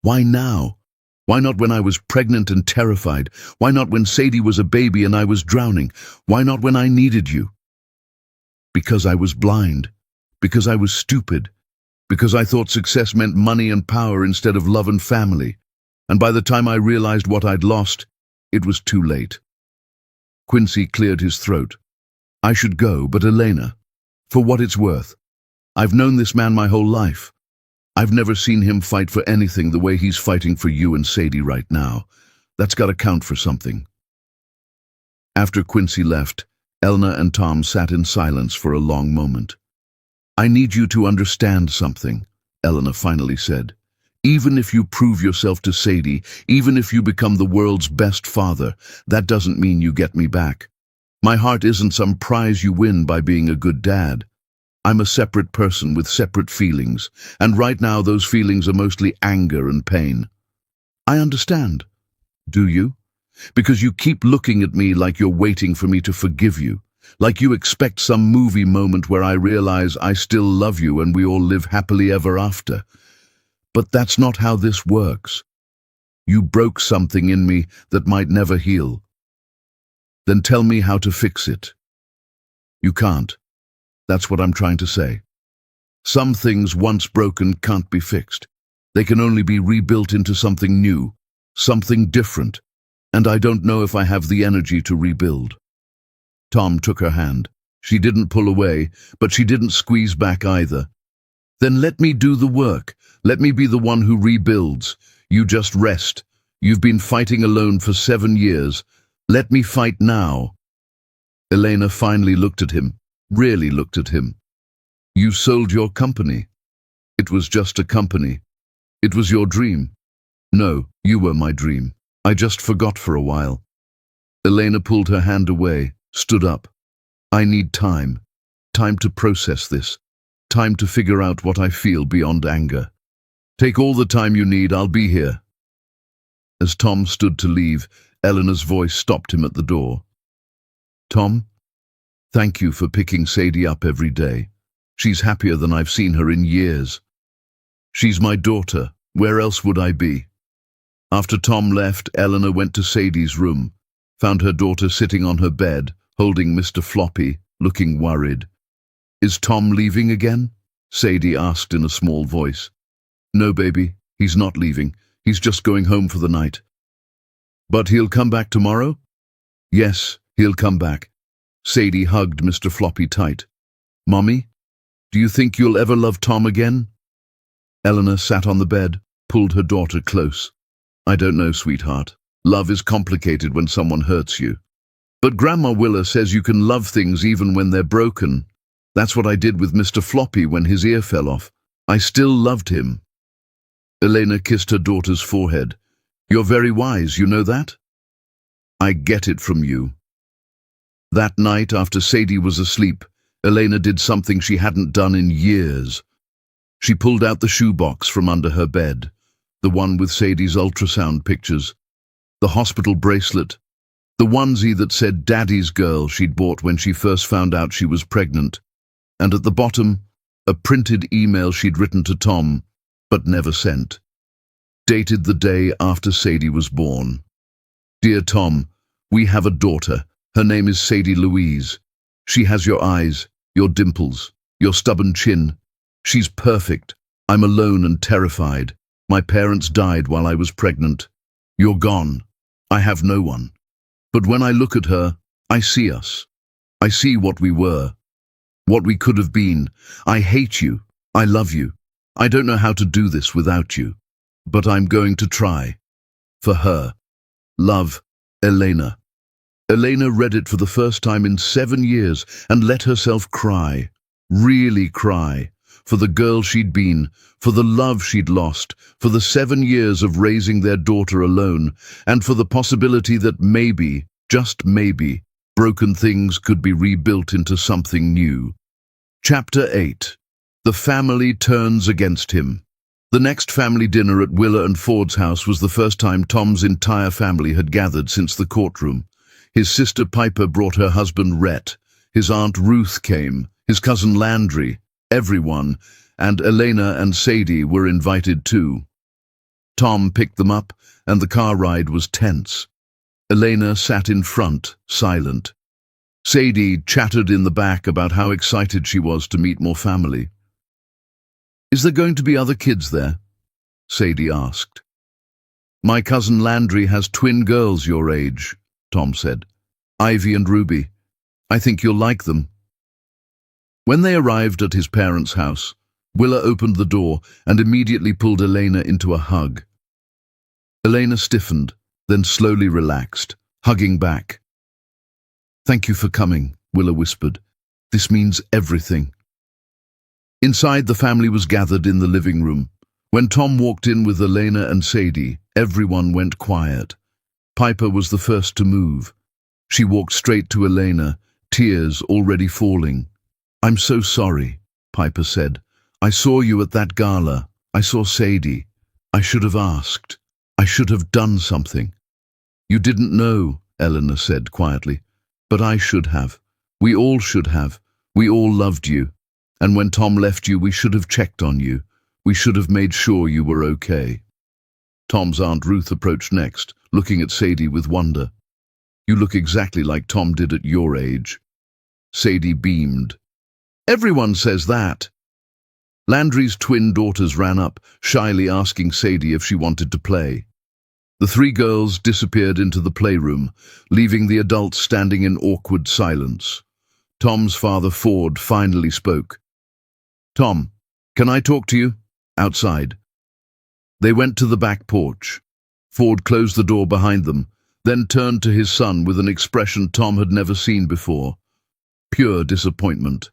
S1: Why now? Why not when I was pregnant and terrified? Why not when Sadie was a baby and I was drowning? Why not when I needed you? Because I was blind. Because I was stupid. Because I thought success meant money and power instead of love and family. And by the time I realized what I'd lost, it was too late. Quincy cleared his throat. I should go, but Elena, for what it's worth, I've known this man my whole life. I've never seen him fight for anything the way he's fighting for you and Sadie right now. That's got to count for something. After Quincy left, Elena and Tom sat in silence for a long moment. I need you to understand something, Elena finally said. Even if you prove yourself to Sadie, even if you become the world's best father, that doesn't mean you get me back. My heart isn't some prize you win by being a good dad. I'm a separate person with separate feelings, and right now those feelings are mostly anger and pain. I understand. Do you? Because you keep looking at me like you're waiting for me to forgive you, like you expect some movie moment where I realize I still love you and we all live happily ever after. But that's not how this works. You broke something in me that might never heal. Then tell me how to fix it. You can't. That's what I'm trying to say. Some things once broken can't be fixed. They can only be rebuilt into something new, something different, and I don't know if I have the energy to rebuild. Tom took her hand. She didn't pull away, but she didn't squeeze back either. Then let me do the work. Let me be the one who rebuilds. You just rest. You've been fighting alone for 7 years. Let me fight now. Elena finally looked at him, really looked at him. You sold your company. It was just a company. It was your dream. No, you were my dream. I just forgot for a while. Elena pulled her hand away, stood up. I need time. Time to process this. Time to figure out what I feel beyond anger. Take all the time you need, I'll be here. As Tom stood to leave, Eleanor's voice stopped him at the door. Tom, thank you for picking Sadie up every day. She's happier than I've seen her in years. She's my daughter. Where else would I be? After Tom left, Eleanor went to Sadie's room, found her daughter sitting on her bed, holding Mr. Floppy, looking worried. Is Tom leaving again? Sadie asked in a small voice. No, baby, he's not leaving. He's just going home for the night. But he'll come back tomorrow? Yes, he'll come back. Sadie hugged Mr. Floppy tight. Mommy, do you think you'll ever love Tom again? Eleanor sat on the bed, pulled her daughter close. I don't know, sweetheart. Love is complicated when someone hurts you. But Grandma Willa says you can love things even when they're broken. That's what I did with Mr. Floppy when his ear fell off. I still loved him. Elena kissed her daughter's forehead. You're very wise, you know that? I get it from you. That night, after Sadie was asleep, Elena did something she hadn't done in years. She pulled out the shoebox from under her bed, the one with Sadie's ultrasound pictures, the hospital bracelet, the onesie that said Daddy's Girl she'd bought when she first found out she was pregnant, and at the bottom, a printed email she'd written to Tom, but never sent. Dated the day after Sadie was born. Dear Tom, we have a daughter. Her name is Sadie Louise. She has your eyes, your dimples, your stubborn chin. She's perfect. I'm alone and terrified. My parents died while I was pregnant. You're gone. I have no one. But when I look at her, I see us. I see what we were, what we could have been. I hate you. I love you. I don't know how to do this without you. But I'm going to try. For her. Love, Elena. Elena read it for the first time in 7 years and let herself cry. Really cry. For the girl she'd been, for the love she'd lost, for the 7 years of raising their daughter alone, and for the possibility that maybe, just maybe, broken things could be rebuilt into something new. Chapter 8. The family turns against him. The next family dinner at Willa and Ford's house was the first time Tom's entire family had gathered since the courtroom. His sister Piper brought her husband Rhett. His aunt Ruth came, his cousin Landry, everyone, and Elena and Sadie were invited too. Tom picked them up, and the car ride was tense. Elena sat in front, silent. Sadie chattered in the back about how excited she was to meet more family. Is there going to be other kids there? Sadie asked. My cousin Landry has twin girls your age, Tom said. Ivy and Ruby. I think you'll like them. When they arrived at his parents' house, Willa opened the door and immediately pulled Elena into a hug. Elena stiffened, then slowly relaxed, hugging back. Thank you for coming, Willa whispered. This means everything. Inside, the family was gathered in the living room. When Tom walked in with Elena and Sadie, everyone went quiet. Piper was the first to move. She walked straight to Elena, tears already falling. I'm so sorry, Piper said. I saw you at that gala. I saw Sadie. I should have asked. I should have done something. You didn't know, Eleanor said quietly. But I should have. We all should have. We all loved you. And when Tom left you, we should have checked on you. We should have made sure you were okay. Tom's Aunt Ruth approached next, looking at Sadie with wonder. You look exactly like Tom did at your age. Sadie beamed. Everyone says that. Landry's twin daughters ran up, shyly asking Sadie if she wanted to play. The three girls disappeared into the playroom, leaving the adults standing in awkward silence. Tom's father, Ford, finally spoke. Tom, can I talk to you? Outside. They went to the back porch. Ford closed the door behind them, then turned to his son with an expression Tom had never seen before. Pure disappointment.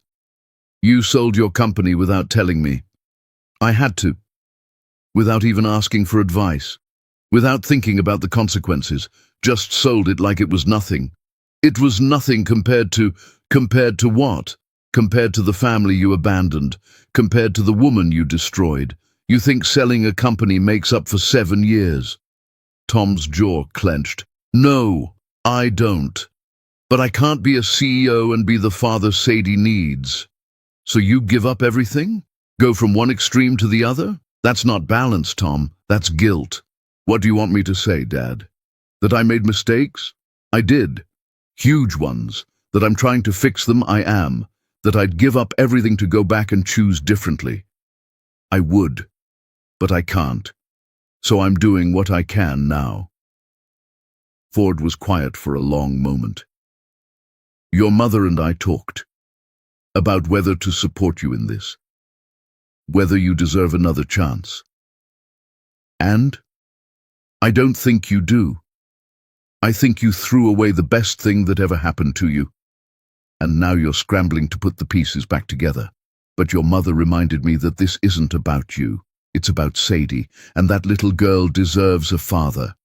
S1: You sold your company without telling me. I had to. Without even asking for advice. Without thinking about the consequences. Just sold it like it was nothing. It was nothing compared to what? Compared to the family you abandoned. Compared to the woman you destroyed. You think selling a company makes up for 7 years? Tom's jaw clenched. No, I don't. But I can't be a CEO and be the father Sadie needs. So you give up everything? Go from one extreme to the other? That's not balance, Tom. That's guilt. What do you want me to say, Dad? That I made mistakes? I did. Huge ones. That I'm trying to fix them? I am. That I'd give up everything to go back and choose differently? I would. But I can't. So I'm doing what I can now. Ford was quiet for a long moment. Your mother and I talked about whether to support you in this, whether you deserve another chance. And I don't think you do. I think you threw away the best thing that ever happened to you, and now you're scrambling to put the pieces back together. But your mother reminded me that this isn't about you. It's about Sadie, and that little girl deserves a father.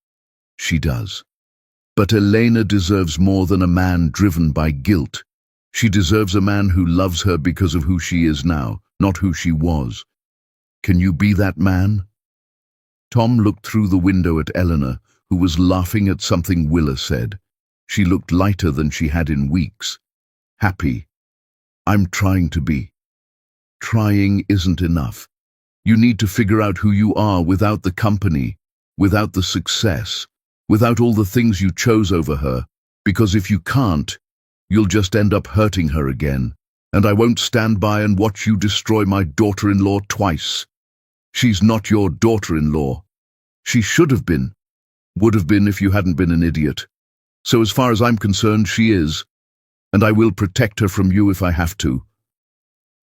S1: She does. But Elena deserves more than a man driven by guilt. She deserves a man who loves her because of who she is now, not who she was. Can you be that man? Tom looked through the window at Eleanor, who was laughing at something Willa said. She looked lighter than she had in weeks. Happy. I'm trying to be. Trying isn't enough. You need to figure out who you are without the company, without the success, without all the things you chose over her, because if you can't, you'll just end up hurting her again, and I won't stand by and watch you destroy my daughter-in-law twice. She's not your daughter-in-law. She should have been. Would have been if you hadn't been an idiot. So as far as I'm concerned, she is, and I will protect her from you if I have to.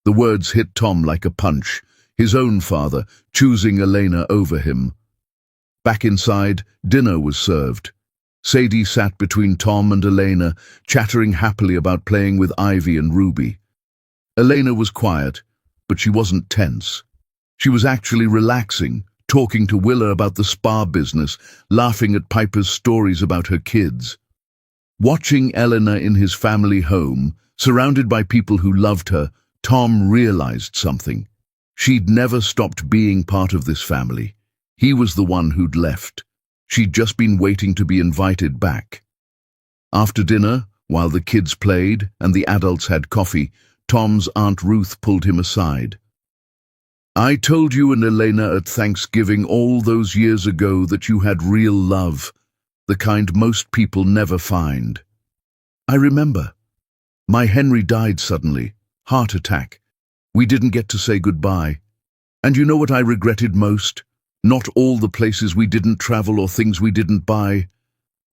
S1: The words hit Tom like a punch, his own father choosing Elena over him. Back inside, dinner was served. Sadie sat between Tom and Elena, chattering happily about playing with Ivy and Ruby. Elena was quiet, but she wasn't tense. She was actually relaxing, talking to Willa about the spa business, laughing at Piper's stories about her kids. Watching Elena in his family home, surrounded by people who loved her, Tom realized something. She'd never stopped being part of this family. He was the one who'd left. She'd just been waiting to be invited back. After dinner, while the kids played and the adults had coffee, Tom's Aunt Ruth pulled him aside. I told you and Elena at Thanksgiving all those years ago that you had real love, the kind most people never find. I remember. My Henry died suddenly, heart attack. We didn't get to say goodbye. And you know what I regretted most? Not all the places we didn't travel or things we didn't buy.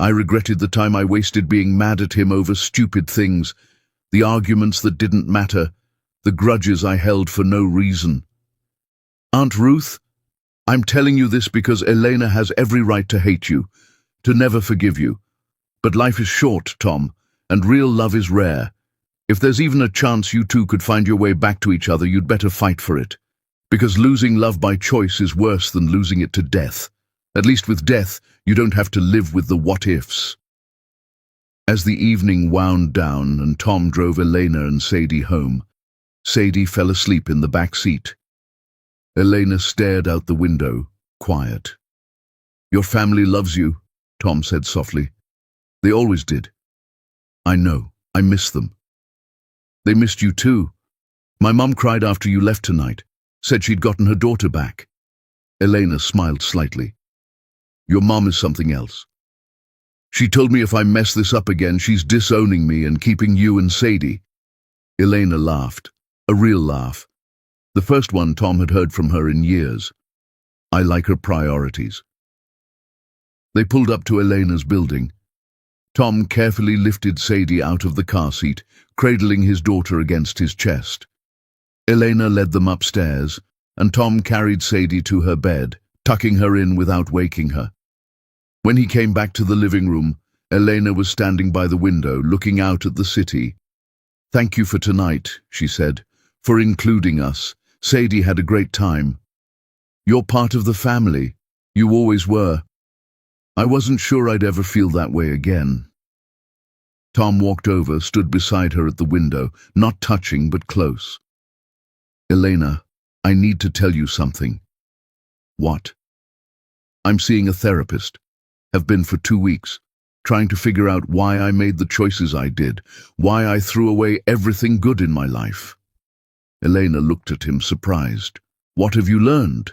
S1: I regretted the time I wasted being mad at him over stupid things, the arguments that didn't matter, the grudges I held for no reason. Aunt Ruth, I'm telling you this because Elena has every right to hate you, to never forgive you. But life is short, Tom, and real love is rare. If there's even a chance you two could find your way back to each other, you'd better fight for it. Because losing love by choice is worse than losing it to death. At least with death, you don't have to live with the what-ifs. As the evening wound down and Tom drove Elena and Sadie home, Sadie fell asleep in the back seat. Elena stared out the window, quiet. Your family loves you, Tom said softly. They always did. I know. I miss them. They missed you too. My mum cried after you left tonight, said she'd gotten her daughter back. Elena smiled slightly. Your mum is something else. She told me if I mess this up again, she's disowning me and keeping you and Sadie. Elena laughed, a real laugh. The first one Tom had heard from her in years. I like her priorities. They pulled up to Elena's building. Tom carefully lifted Sadie out of the car seat, cradling his daughter against his chest. Elena led them upstairs, and Tom carried Sadie to her bed, tucking her in without waking her. When he came back to the living room, Elena was standing by the window, looking out at the city. Thank you for tonight, she said, for including us. Sadie had a great time. You're part of the family. You always were. I wasn't sure I'd ever feel that way again. Tom walked over, stood beside her at the window, not touching but close. Elena, I need to tell you something. What? I'm seeing a therapist. Have been for 2 weeks, trying to figure out why I made the choices I did, why I threw away everything good in my life. Elena looked at him, surprised. What have you learned?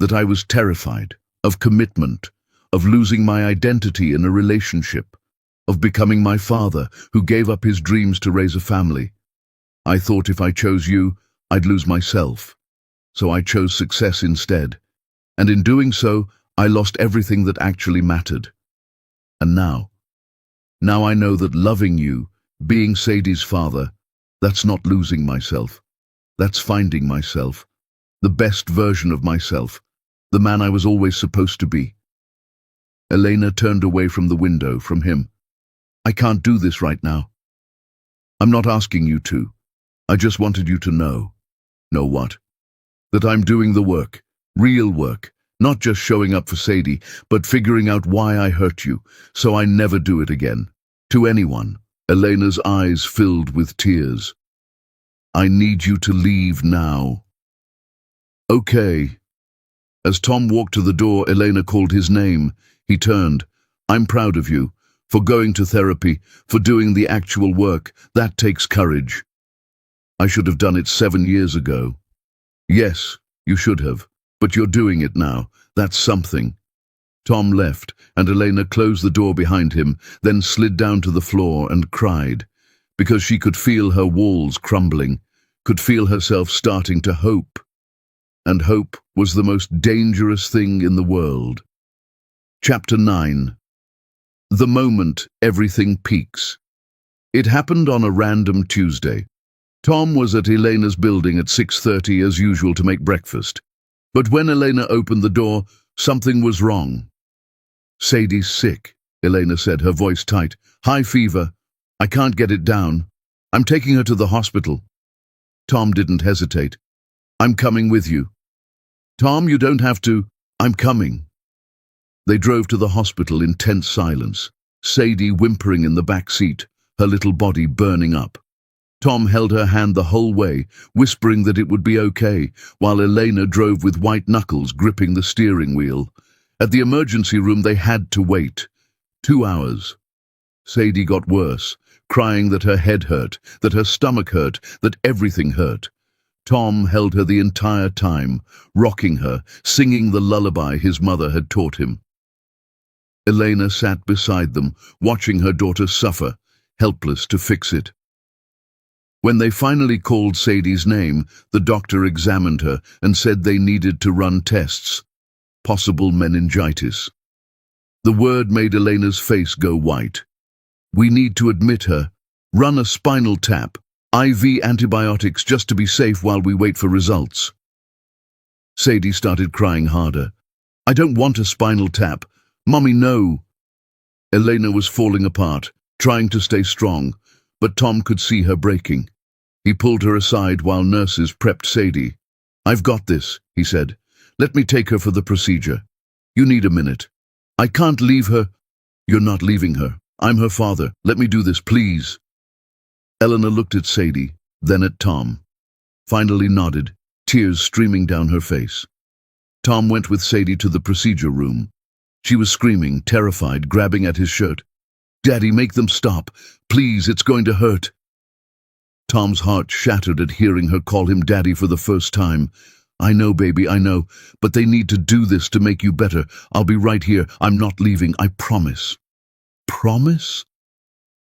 S1: That I was terrified, of commitment, of losing my identity in a relationship, of becoming my father, who gave up his dreams to raise a family. I thought if I chose you, I'd lose myself. So I chose success instead. And in doing so, I lost everything that actually mattered. And now I know that loving you, being Sadie's father, that's not losing myself. That's finding myself, the best version of myself, the man I was always supposed to be. Elena turned away from the window, from him. I can't do this right now. I'm not asking you to. I just wanted you to know. Know what? That I'm doing the work, real work, not just showing up for Sadie, but figuring out why I hurt you, so I never do it again. To anyone. Elena's eyes filled with tears. I need you to leave now. Okay. As Tom walked to the door, Elena called his name. He turned. I'm proud of you, for going to therapy, for doing the actual work. That takes courage. I should have done it 7 years ago. Yes, you should have, but you're doing it now. That's something. Tom left, and Elena closed the door behind him, then slid down to the floor and cried, because she could feel her walls crumbling, could feel herself starting to hope. And hope was the most dangerous thing in the world. Chapter 9. The moment everything peaks. It happened on a random Tuesday. Tom was at Elena's building at 6:30 as usual to make breakfast. But when Elena opened the door, something was wrong. Sadie's sick, Elena said, her voice tight. High fever. I can't get it down. I'm taking her to the hospital. Tom didn't hesitate. I'm coming with you. Tom, you don't have to. I'm coming. They drove to the hospital in tense silence, Sadie whimpering in the back seat, her little body burning up. Tom held her hand the whole way, whispering that it would be okay, while Elena drove with white knuckles gripping the steering wheel. At the emergency room they had to wait. 2 hours. Sadie got worse, crying that her head hurt, that her stomach hurt, that everything hurt. Tom held her the entire time, rocking her, singing the lullaby his mother had taught him. Elena sat beside them, watching her daughter suffer, helpless to fix it. When they finally called Sadie's name, the doctor examined her and said they needed to run tests. Possible meningitis. The word made Elena's face go white. We need to admit her. Run a spinal tap. IV antibiotics just to be safe while we wait for results. Sadie started crying harder. I don't want a spinal tap. Mommy, no. Elena was falling apart, trying to stay strong, but Tom could see her breaking. He pulled her aside while nurses prepped Sadie. I've got this, he said. Let me take her for the procedure. You need a minute. I can't leave her. You're not leaving her. I'm her father. Let me do this, please. Eleanor looked at Sadie, then at Tom. Finally nodded, tears streaming down her face. Tom went with Sadie to the procedure room. She was screaming, terrified, grabbing at his shirt. "Daddy, make them stop. Please, it's going to hurt." Tom's heart shattered at hearing her call him Daddy for the first time. "I know, baby, I know, but they need to do this to make you better. I'll be right here. I'm not leaving, I promise." "Promise?"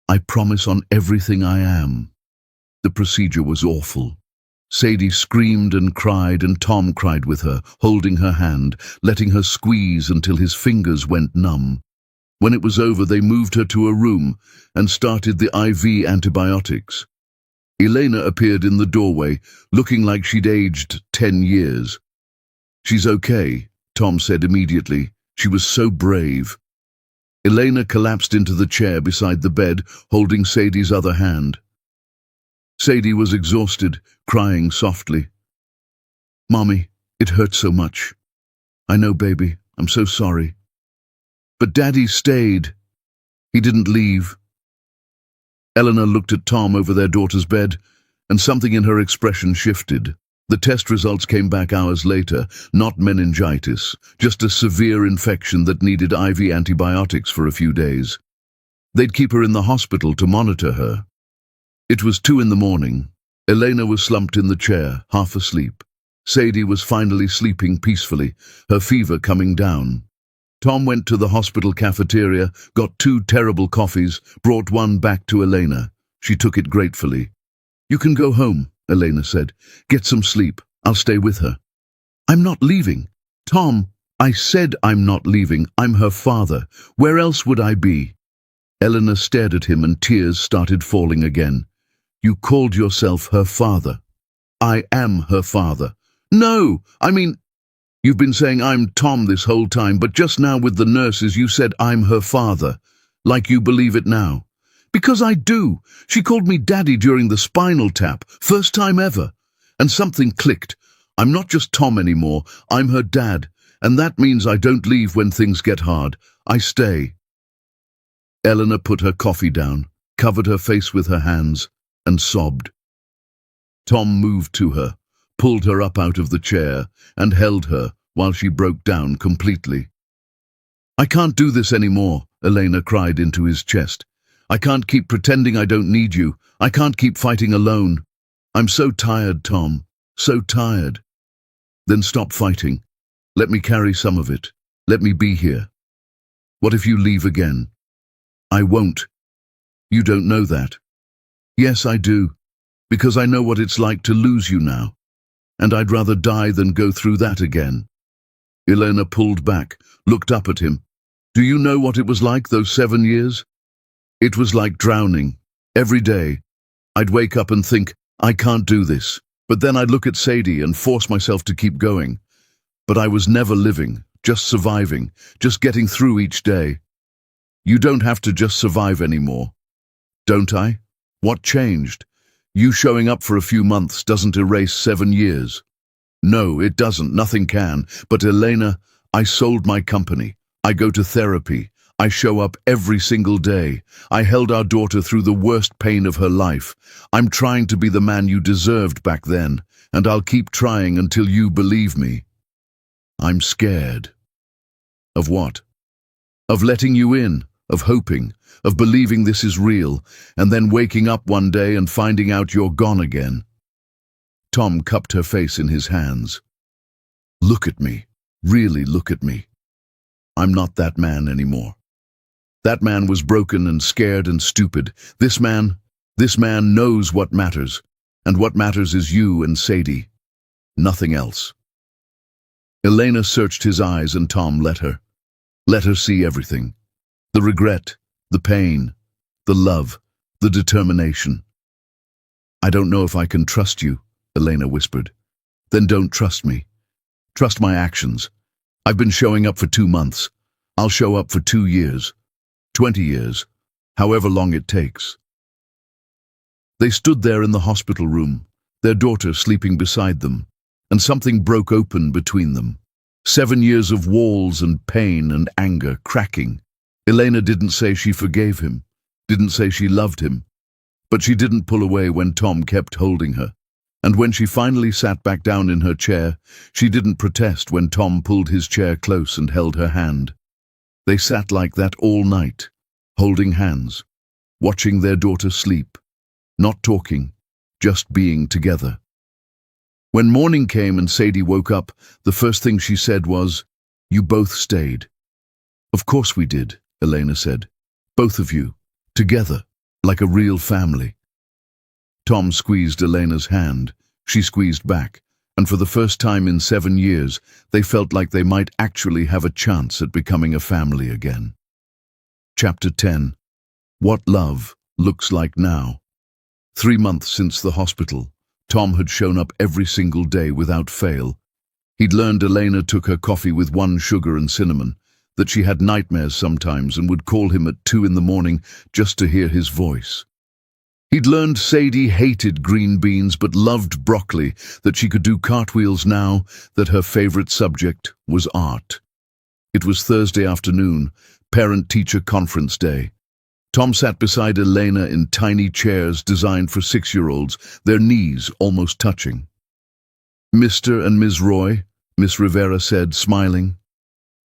S1: "I promise on everything I am." The procedure was awful. Sadie screamed and cried, and Tom cried with her, holding her hand, letting her squeeze until his fingers went numb. When it was over, they moved her to a room and started the IV antibiotics. Elena appeared in the doorway, looking like she'd aged 10 years. "She's okay," Tom said immediately. "She was so brave." Elena collapsed into the chair beside the bed, holding Sadie's other hand. Sadie was exhausted, crying softly. "Mommy, it hurt so much." "I know, baby. I'm so sorry." "But Daddy stayed. He didn't leave." Eleanor looked at Tom over their daughter's bed, and something in her expression shifted. The test results came back hours later, not meningitis, just a severe infection that needed IV antibiotics for a few days. They'd keep her in the hospital to monitor her. It was 2 a.m. Elena was slumped in the chair, half asleep. Sadie was finally sleeping peacefully, her fever coming down. Tom went to the hospital cafeteria, got 2 terrible coffees, brought one back to Elena. She took it gratefully. "You can go home," Elena said. "Get some sleep. I'll stay with her." "I'm not leaving." "Tom, I said I'm not leaving. I'm her father. Where else would I be?" Elena stared at him and tears started falling again. "You called yourself her father." "I am her father." "No, I mean, you've been saying I'm Tom this whole time, but just now with the nurses you said I'm her father. Like you believe it now." "Because I do. She called me Daddy during the spinal tap, first time ever. And something clicked. I'm not just Tom anymore, I'm her dad, and that means I don't leave when things get hard. I stay." Eleanor put her coffee down, covered her face with her hands, and sobbed. Tom moved to her, pulled her up out of the chair, and held her while she broke down completely. "I can't do this anymore," Elena cried into his chest. "I can't keep pretending I don't need you. I can't keep fighting alone. I'm so tired, Tom, so tired." "Then stop fighting. Let me carry some of it. Let me be here. What if you leave again?" "I won't." "You don't know that." "Yes, I do, because I know what it's like to lose you now, and I'd rather die than go through that again." Elena pulled back, looked up at him. "Do you know what it was like those 7 years? It was like drowning. Every day, I'd wake up and think, I can't do this. But then I'd look at Sadie and force myself to keep going. But I was never living, just surviving, just getting through each day. You don't have to just survive anymore." "Don't I? What changed? You showing up for a few months doesn't erase 7 years." "No, it doesn't. Nothing can. But Elena, I sold my company. I go to therapy. I show up every single day. I held our daughter through the worst pain of her life. I'm trying to be the man you deserved back then, and I'll keep trying until you believe me." "I'm scared." "Of what?" "Of letting you in, of hoping, of believing this is real, and then waking up one day and finding out you're gone again." Tom cupped her face in his hands. "Look at me. Really look at me. I'm not that man anymore. That man was broken and scared and stupid. This man knows what matters, and what matters is you and Sadie. Nothing else." Elena searched his eyes, and Tom let her. Let her see everything. The regret, the pain, the love, the determination. "I don't know if I can trust you," Elena whispered. "Then don't trust me. Trust my actions. I've been showing up for 2 months. I'll show up for 2 years, 20 years, however long it takes." They stood there in the hospital room, their daughter sleeping beside them, and something broke open between them. 7 years of walls and pain and anger cracking. Elena didn't say she forgave him, didn't say she loved him, but she didn't pull away when Tom kept holding her. And when she finally sat back down in her chair, she didn't protest when Tom pulled his chair close and held her hand. They sat like that all night, holding hands, watching their daughter sleep, not talking, just being together. When morning came and Sadie woke up, the first thing she said was, "You both stayed." "Of course we did," Elena said. "Both of you, together, like a real family." Tom squeezed Elena's hand. She squeezed back, and for the first time in 7 years, they felt like they might actually have a chance at becoming a family again. Chapter 10. What Love Looks Like Now. 3 months since the hospital, Tom had shown up every single day without fail. He'd learned Elena took her coffee with 1 sugar and cinnamon, that she had nightmares sometimes and would call him at 2 in the morning just to hear his voice. He'd learned Sadie hated green beans but loved broccoli, that she could do cartwheels now, that her favorite subject was art. It was Thursday afternoon, parent-teacher conference day. Tom sat beside Elena in tiny chairs designed for 6-year-olds, their knees almost touching. "Mr. and Ms. Roy," Miss Rivera said, smiling.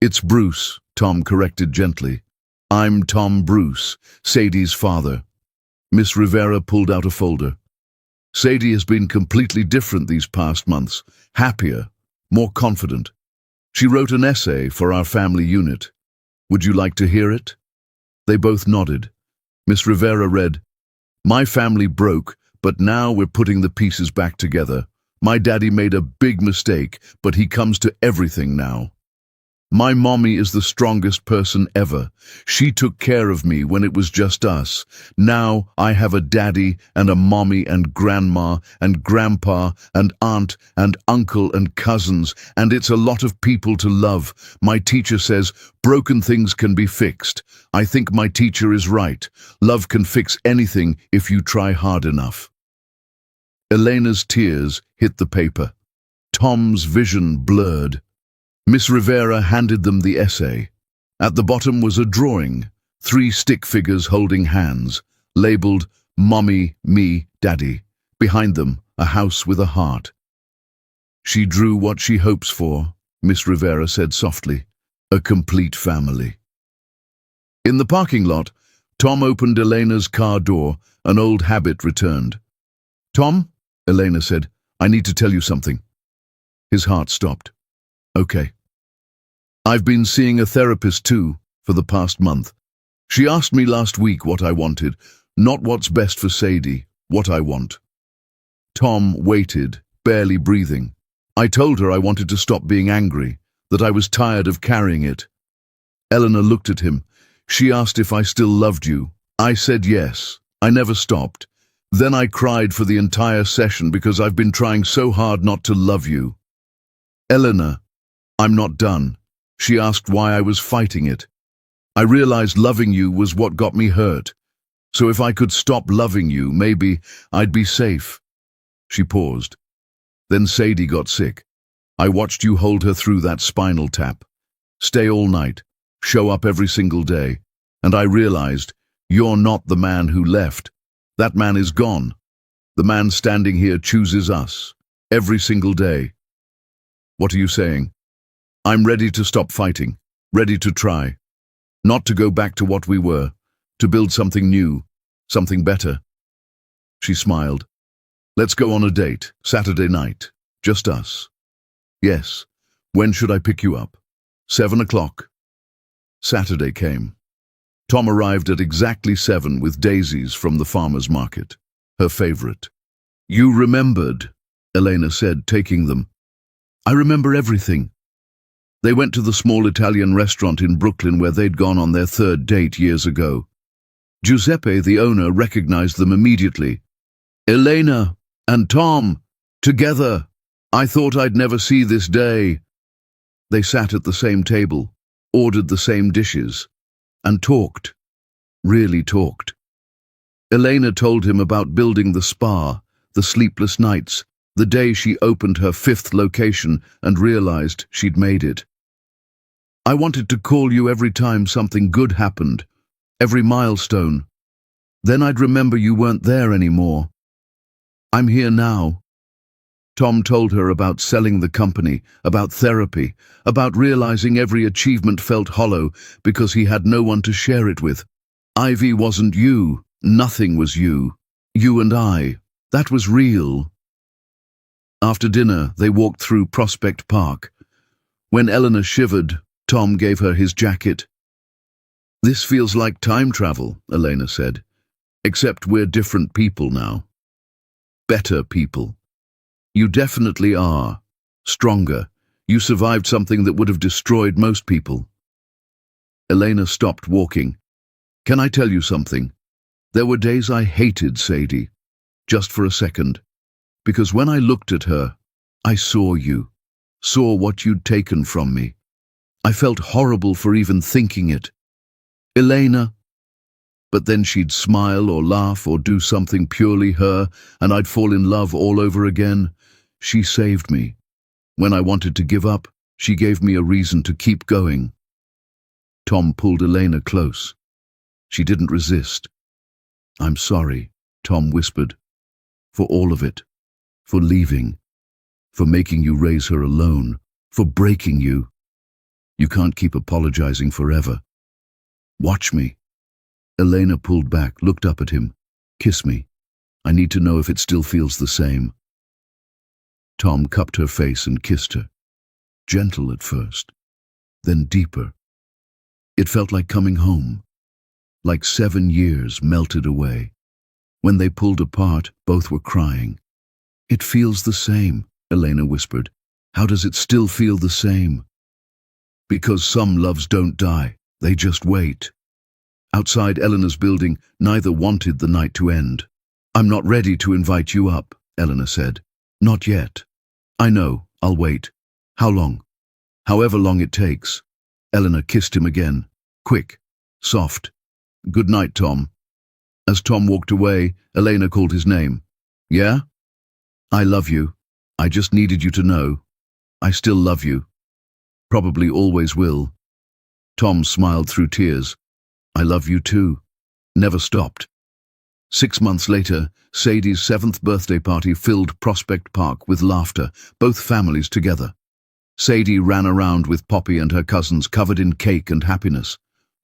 S1: "It's Bruce," Tom corrected gently. "I'm Tom Bruce, Sadie's father." Miss Rivera pulled out a folder. "Sadie has been completely different these past months, happier, more confident. She wrote an essay for our family unit. Would you like to hear it?" They both nodded. Miss Rivera read, "My family broke, but now we're putting the pieces back together. My daddy made a big mistake, but he comes to everything now. My mommy is the strongest person ever. She took care of me when it was just us. Now I have a daddy and a mommy and grandma and grandpa and aunt and uncle and cousins, and it's a lot of people to love. My teacher says broken things can be fixed. I think my teacher is right. Love can fix anything if you try hard enough." Elena's tears hit the paper. Tom's vision blurred. Miss Rivera handed them the essay. At the bottom was a drawing, 3 stick figures holding hands, labeled "Mommy, Me, Daddy." Behind them, a house with a heart. "She drew what she hopes for," Miss Rivera said softly. "A complete family." In the parking lot, Tom opened Elena's car door. An old habit returned. "Tom," Elena said, "I need to tell you something." His heart stopped. "Okay." "I've been seeing a therapist too, for the past month. She asked me last week what I wanted, not what's best for Sadie, what I want." Tom waited, barely breathing. "I told her I wanted to stop being angry, that I was tired of carrying it." Eleanor looked at him. "She asked if I still loved you. I said yes. I never stopped. Then I cried for the entire session because I've been trying so hard not to love you." "Eleanor, I'm not done." She asked why I was fighting it. "I realized loving you was what got me hurt. So if I could stop loving you, maybe I'd be safe." She paused. "Then Sadie got sick. I watched you hold her through that spinal tap. Stay all night, show up every single day. And I realized, you're not the man who left. That man is gone. The man standing here chooses us, every single day." "What are you saying?" "I'm ready to stop fighting, ready to try. Not to go back to what we were, to build something new, something better." She smiled. "Let's go on a date, Saturday night, just us." "Yes. When should I pick you up?" 7 o'clock. Saturday came. Tom arrived at exactly 7 with daisies from the farmer's market, her favorite. "You remembered," Elena said, taking them. "I remember everything." They went to the small Italian restaurant in Brooklyn where they'd gone on their 3rd date years ago. Giuseppe, the owner, recognized them immediately. "Elena and Tom, together. I thought I'd never see this day." They sat at the same table, ordered the same dishes, and talked. Really talked. Elena told him about building the spa, the sleepless nights, the day she opened her 5th location and realized she'd made it. "I wanted to call you every time something good happened, every milestone. Then I'd remember you weren't there anymore. I'm here now." Tom told her about selling the company, about therapy, about realizing every achievement felt hollow because he had no one to share it with. Ivy wasn't you. Nothing was you. You and I. That was real. After dinner, they walked through Prospect Park. When Eleanor shivered, Tom gave her his jacket. "This feels like time travel," Elena said. "Except we're different people now. Better people. You definitely are. Stronger. You survived something that would have destroyed most people." Elena stopped walking. "Can I tell you something? There were days I hated Sadie, just for a second. Because when I looked at her, I saw you, saw what you'd taken from me. I felt horrible for even thinking it. Elena. But then she'd smile or laugh or do something purely her, and I'd fall in love all over again. She saved me. When I wanted to give up, she gave me a reason to keep going." Tom pulled Elena close. She didn't resist. "I'm sorry," Tom whispered, "for all of it. For leaving. For making you raise her alone. For breaking you. You can't keep apologizing forever. Watch me." Elena pulled back, looked up at him. "Kiss me. I need to know if it still feels the same." Tom cupped her face and kissed her. Gentle at first, then deeper. It felt like coming home. Like 7 years melted away. When they pulled apart, both were crying. "It feels the same," Elena whispered. "How does it still feel the same?" "Because some loves don't die, they just wait." Outside Eleanor's building, neither wanted the night to end. "I'm not ready to invite you up," Eleanor said. "Not yet." "I know, I'll wait." "How long?" "However long it takes." Eleanor kissed him again. Quick, soft. "Good night, Tom." As Tom walked away, Elena called his name. "Yeah? I love you. I just needed you to know. I still love you. Probably always will." Tom smiled through tears. "I love you too." Never stopped. 6 months later, Sadie's 7th birthday party filled Prospect Park with laughter, both families together. Sadie ran around with Poppy and her cousins covered in cake and happiness.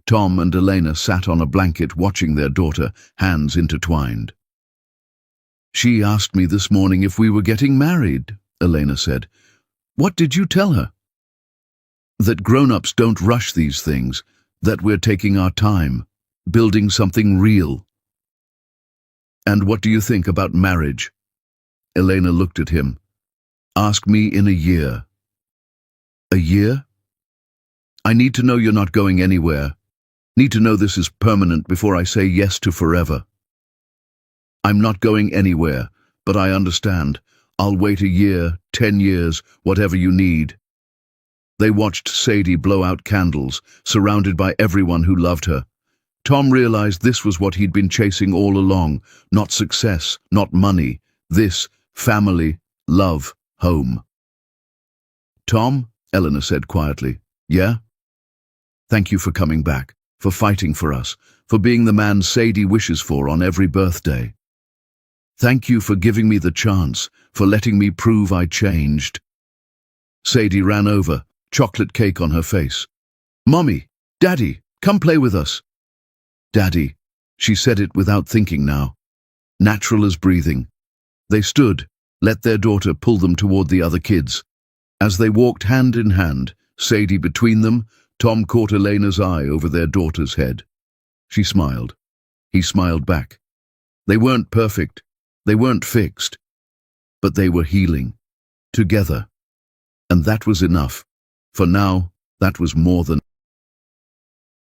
S1: Tom and Elena sat on a blanket watching their daughter, hands intertwined. "She asked me this morning if we were getting married," Elena said. "What did you tell her?" "That grown-ups don't rush these things, that we're taking our time, building something real." "And what do you think about marriage?" Elena looked at him. "Ask me in a year." "A year?" "I need to know you're not going anywhere. Need to know this is permanent before I say yes to forever." "I'm not going anywhere, but I understand. I'll wait a year, 10 years, whatever you need." They watched Sadie blow out candles, surrounded by everyone who loved her. Tom realized this was what he'd been chasing all along. Not success, not money. This, family, love, home. "Tom," Eleanor said quietly. "Yeah?" "Thank you for coming back, for fighting for us, for being the man Sadie wishes for on every birthday. Thank you for giving me the chance, for letting me prove I changed." Sadie ran over, chocolate cake on her face. "Mommy, Daddy, come play with us." "Daddy," she said it without thinking now. Natural as breathing. They stood, let their daughter pull them toward the other kids. As they walked hand in hand, Sadie between them, Tom caught Elena's eye over their daughter's head. She smiled. He smiled back. They weren't perfect. They weren't fixed. But they were healing. Together. And that was enough. For now, that was more than